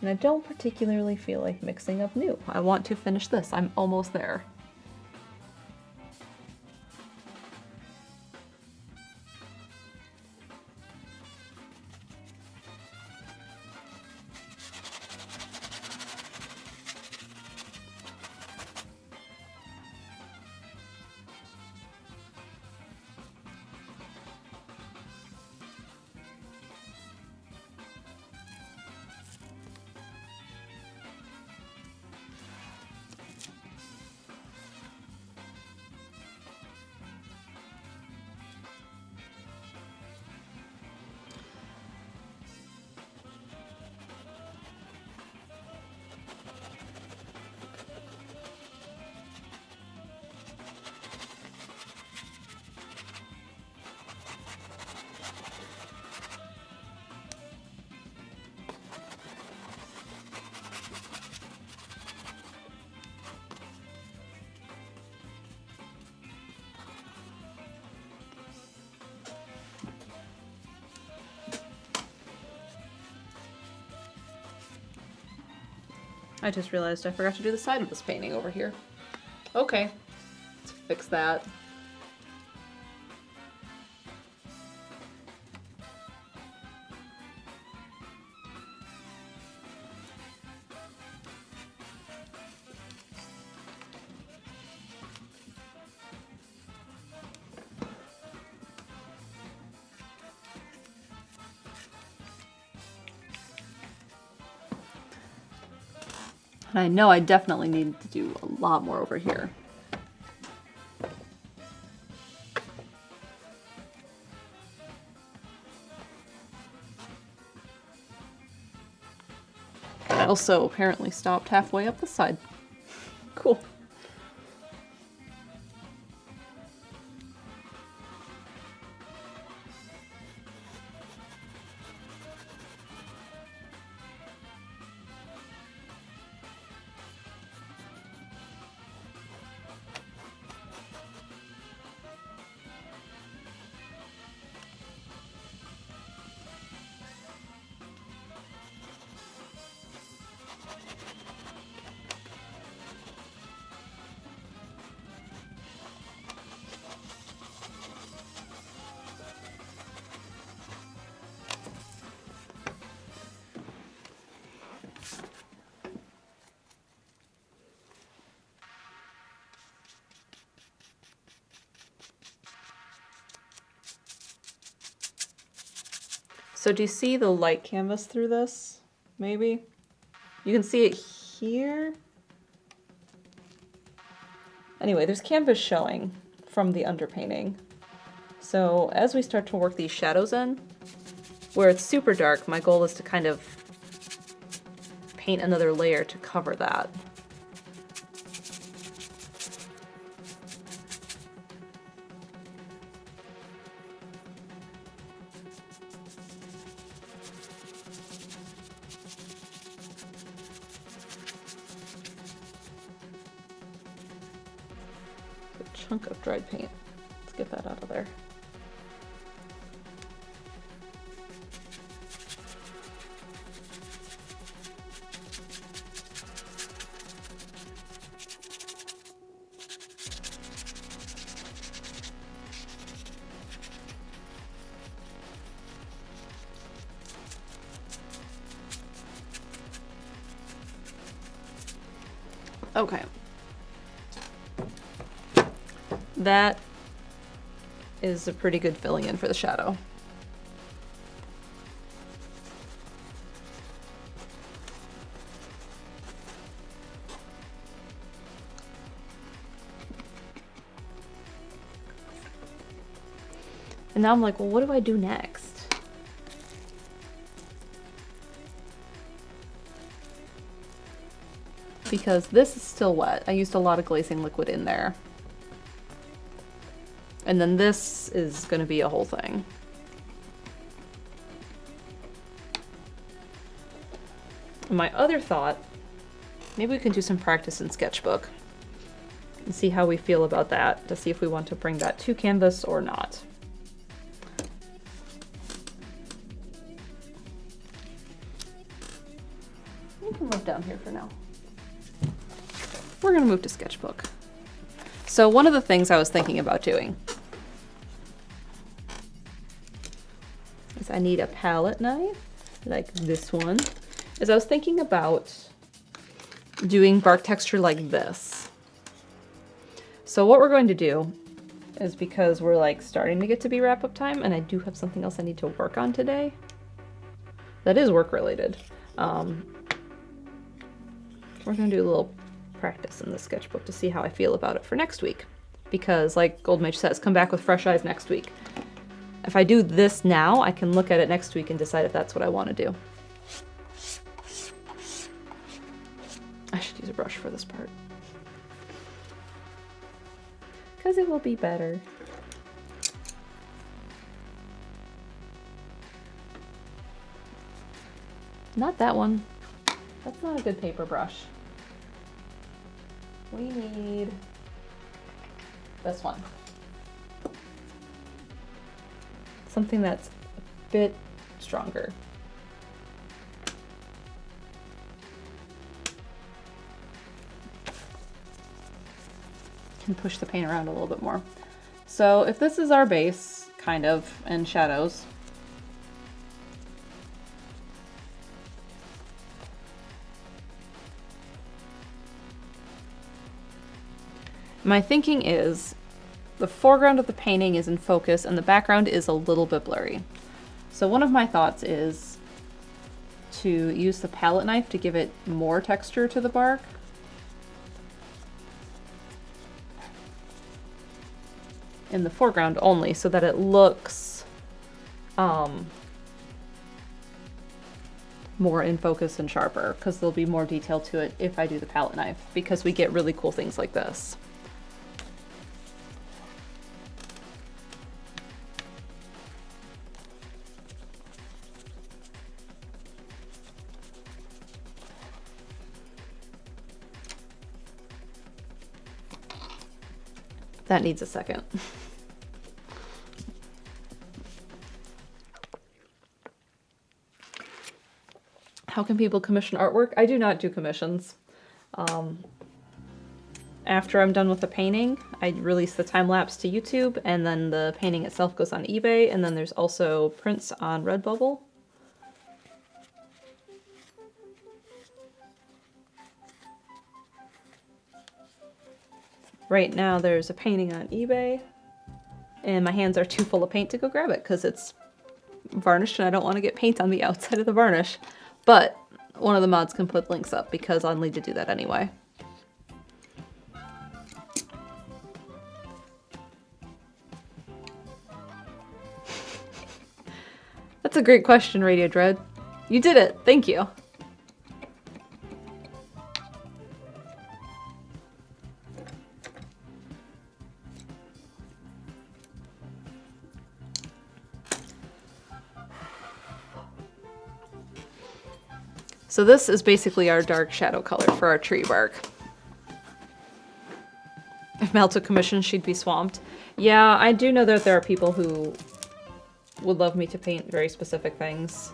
And I don't particularly feel like mixing up new. I want to finish this. I'm almost there. I just realized I forgot to do the side of this painting over here. Okay, let's fix that. And I know I definitely need to do a lot more over here. I also apparently stopped halfway up the side. Cool. So do you see the light canvas through this? Maybe? You can see it here. Anyway, there's canvas showing from the underpainting. So as we start to work these shadows in, where it's super dark, my goal is to kind of paint another layer to cover that. A chunk of dried paint. Let's get that out of there. Okay. That is a pretty good filling in for the shadow. And now I'm like, well, what do I do next? Because this is still wet. I used a lot of glazing liquid in there. And then this is going to be a whole thing. And my other thought, maybe we can do some practice in sketchbook and see how we feel about that, to see if we want to bring that to canvas or not. You can move down here for now. We're gonna move to sketchbook. So one of the things I was thinking about doing is I need a palette knife, like this one, is I was thinking about doing bark texture like this. So what we're going to do is, because we're like starting to get to be wrap up time and I do have something else I need to work on today that is work related. We're gonna do a little practice in the sketchbook to see how I feel about it for next week. Because like Gold Mage says, come back with fresh eyes next week. If I do this now, I can look at it next week and decide if that's what I want to do. I should use a brush for this part. Because it will be better. Not that one. That's not a good paper brush. We need this one. Something that's a bit stronger. Can push the paint around a little bit more. So if this is our base, kind of, and shadows, my thinking is the foreground of the painting is in focus and the background is a little bit blurry. So one of my thoughts is to use the palette knife to give it more texture to the bark. In the foreground only, so that it looks more in focus and sharper, because there'll be more detail to it if I do the palette knife, because we get really cool things like this. That needs a second. How can people commission artwork? I do not do commissions. After I'm done with the painting, I release the time lapse to YouTube, and then the painting itself goes on eBay, and then there's also prints on Redbubble. Right now there's a painting on eBay, and my hands are too full of paint to go grab it because it's varnished and I don't want to get paint on the outside of the varnish. But one of the mods can put links up because I'll need to do that anyway. That's a great question, Radio Dread. You did it. Thank you. So this is basically our dark shadow color for our tree bark. If Mel took commission, she'd be swamped. Yeah, I do know that there are people who would love me to paint very specific things.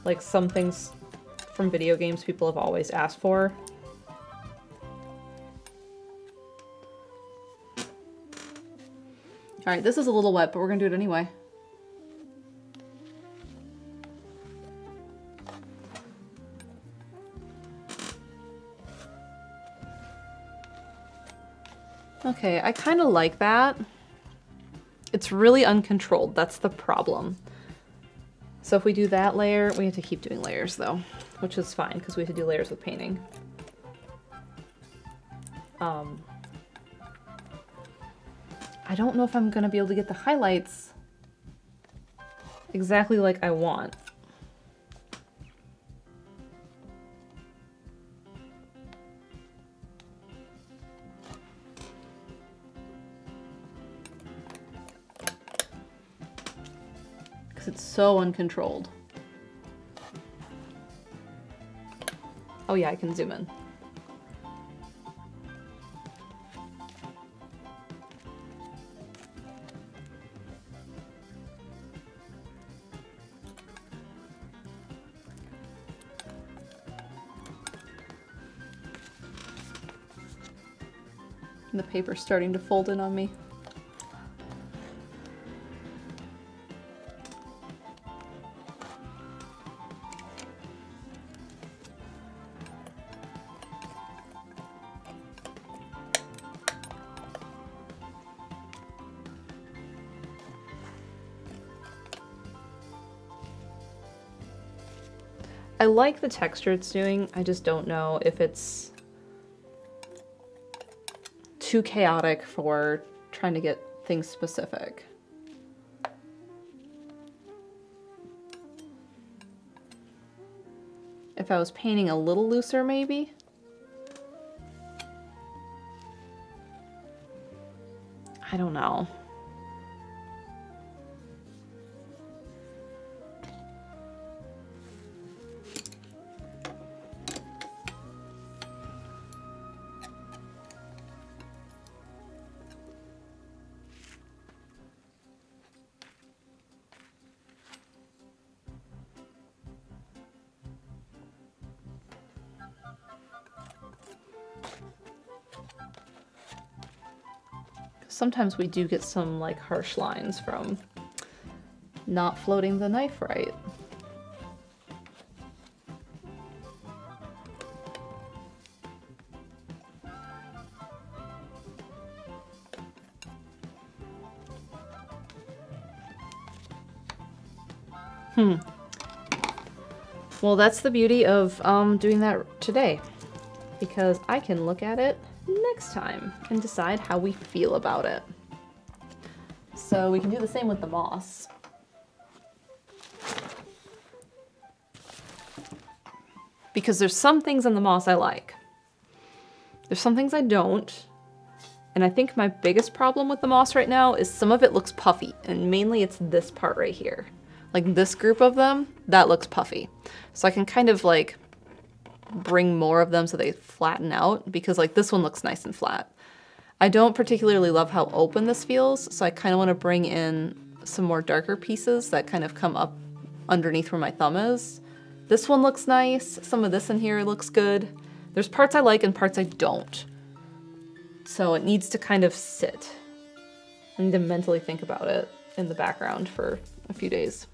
Like some things from video games people have always asked for. Alright, this is a little wet, but we're gonna do it anyway. Okay, I kind of like that. It's really uncontrolled, that's the problem. So if we do that layer, we have to keep doing layers though, which is fine because we have to do layers with painting. I don't know if I'm gonna be able to get the highlights exactly like I want. It's so uncontrolled. Oh yeah, I can zoom in. And the paper's starting to fold in on me. I like the texture it's doing, I just don't know if it's too chaotic for trying to get things specific. If I was painting a little looser, maybe? I don't know. Sometimes we do get some like harsh lines from not floating the knife right. Well, that's the beauty of doing that today, because I can look at it next time and decide how we feel about it. So we can do the same with the moss. Because there's some things in the moss I like. There's some things I don't. And I think my biggest problem with the moss right now is some of it looks puffy, and mainly it's this part right here. Like this group of them, that looks puffy. So I can kind of like bring more of them so they flatten out, because like this one looks nice and flat. I don't particularly love how open this feels, so I kind of want to bring in some more darker pieces that kind of come up underneath where my thumb is. This one looks nice. Some of this in here looks good. There's parts I like and parts I don't. So it needs to kind of sit. I need to mentally think about it in the background for a few days.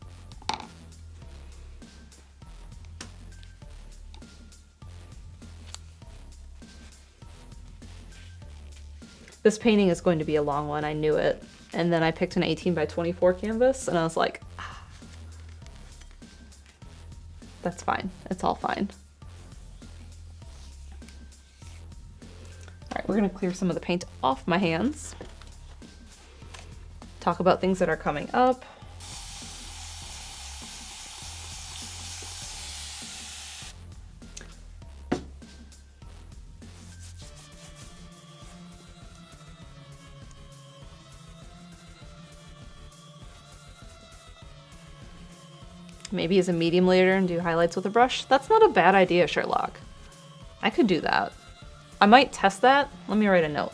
This painting is going to be a long one, I knew it. And then I picked an 18 by 24 canvas, and I was like, ah, that's fine. It's all fine. All right, we're gonna clear some of the paint off my hands. Talk about things that are coming up. Maybe as a medium later and do highlights with a brush. That's not a bad idea, Sherlock. I could do that. I might test that. Let me write a note.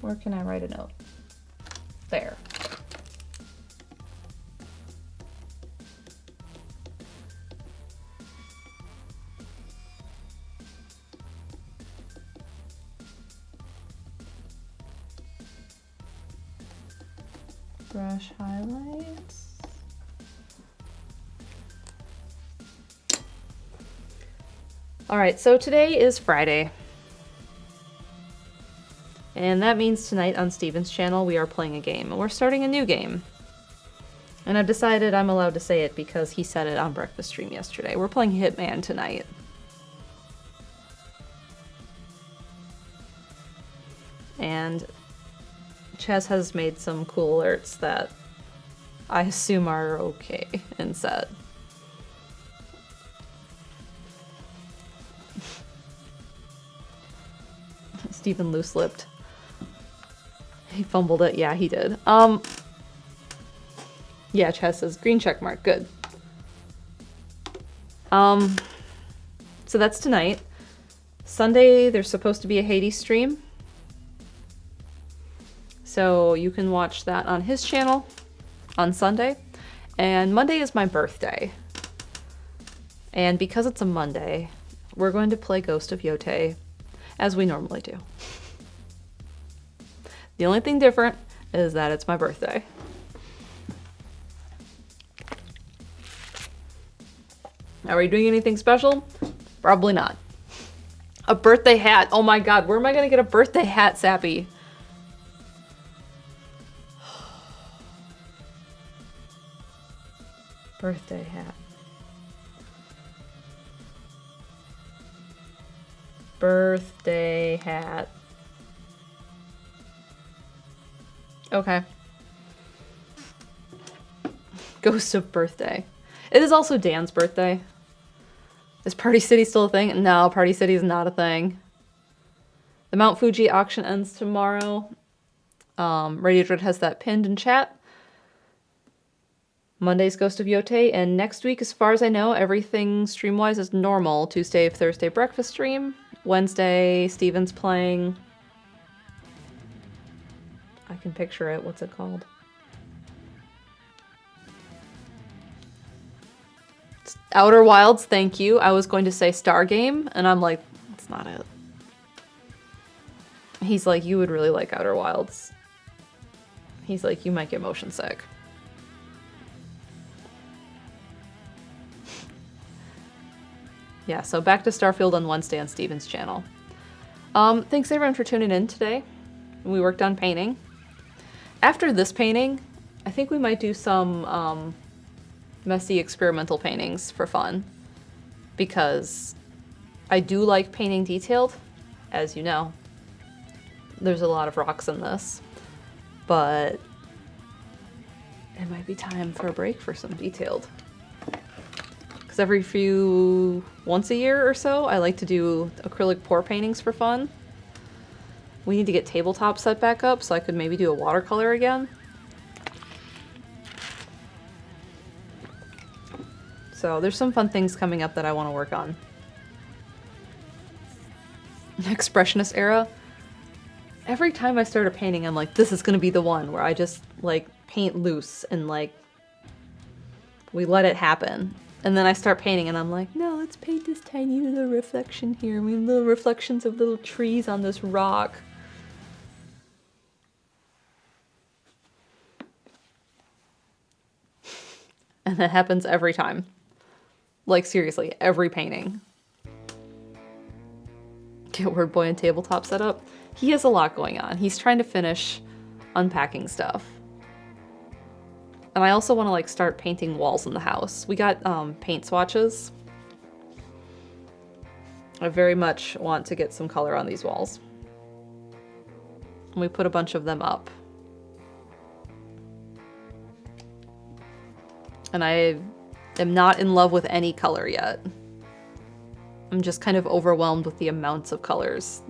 Where can I write a note? There. Brush highlights. All right, so today is Friday. And that means tonight on Steven's channel we are playing a game. We're starting a new game. And I've decided I'm allowed to say it because he said it on breakfast stream yesterday. We're playing Hitman tonight. And Chaz has made some cool alerts that I assume are okay and set. Steven loose-lipped. He fumbled it. Yeah, he did. Yeah, Chaz says green check mark. Good. So that's tonight. Sunday, there's supposed to be a Hades stream. So you can watch that on his channel on Sunday. And Monday is my birthday. And because it's a Monday, we're going to play Ghost of Yotei as we normally do. The only thing different is that it's my birthday. Are we doing anything special? Probably not. A birthday hat. Oh my god, where am I gonna get a birthday hat, Sappy? Birthday hat. Birthday hat. Okay. Ghost of birthday. It is also Dan's birthday. Is Party City still a thing? No, Party City is not a thing. The Mount Fuji auction ends tomorrow. Radio Dread has that pinned in chat. Monday's Ghost of Yotei, and next week, as far as I know, everything stream-wise is normal. Tuesday, Thursday, breakfast stream. Wednesday, Steven's playing. I can picture it. What's it called? Outer Wilds, thank you. I was going to say Star Game, and I'm like, that's not it. He's like, you would really like Outer Wilds. He's like, you might get motion sick. Yeah, so back to Starfield on Wednesday on Steven's channel. Thanks everyone for tuning in today. We worked on painting. After this painting, I think we might do some messy experimental paintings for fun. Because I do like painting detailed, as you know. There's a lot of rocks in this. But it might be time for a break for some detailed. Because once a year or so, I like to do acrylic pour paintings for fun. We need to get tabletop set back up so I could maybe do a watercolor again. So there's some fun things coming up that I want to work on. Expressionist era. Every time I start a painting, I'm like, this is going to be the one where I just like paint loose and like we let it happen. And then I start painting and I'm like, no, let's paint this tiny little reflection here. I mean, little reflections of little trees on this rock. And that happens every time. Like, seriously, every painting. Get Word Boy and tabletop set up. He has a lot going on. He's trying to finish unpacking stuff. And I also want to, like, start painting walls in the house. We got paint swatches. I very much want to get some color on these walls. And we put a bunch of them up. And I am not in love with any color yet. I'm just kind of overwhelmed with the amounts of colors.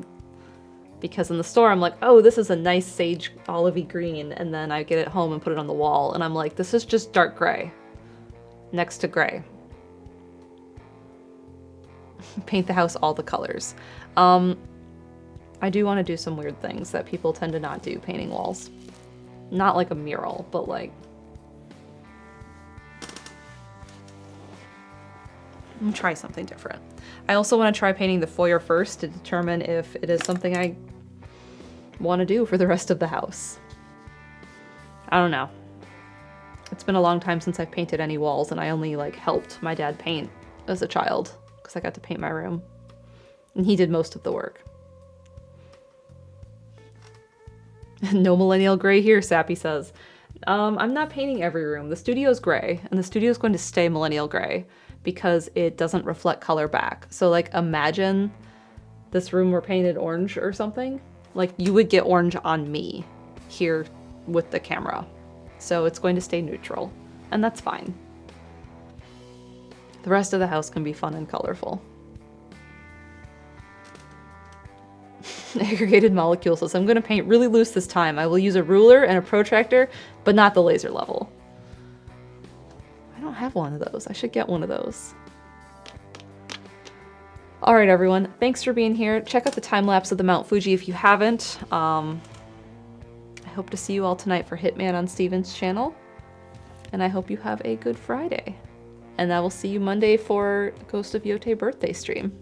Because in the store I'm like, oh, this is a nice sage olivey green, and then I get it home and put it on the wall, and I'm like, this is just dark gray. Next to gray. Paint the house all the colors. I do want to do some weird things that people tend to not do painting walls. Not like a mural, but like... I'm gonna try something different. I also want to try painting the foyer first to determine if it is something I want to do for the rest of the house. I don't know. It's been a long time since I've painted any walls, and I only like helped my dad paint as a child because I got to paint my room. And he did most of the work. No millennial gray here, Sappy says. I'm not painting every room. The studio's gray, and the studio's going to stay millennial gray because it doesn't reflect color back. So like imagine this room were painted orange or something. Like you would get orange on me here with the camera. So it's going to stay neutral, and that's fine. The rest of the house can be fun and colorful. Aggregated molecule says, I'm going to paint really loose this time. I will use a ruler and a protractor, but not the laser level. I don't have one of those. I should get one of those. All right, everyone. Thanks for being here. Check out the time lapse of the Mount Fuji if you haven't. I hope to see you all tonight for Hitman on Steven's channel. And I hope you have a good Friday. And I will see you Monday for Ghost of Yote birthday stream.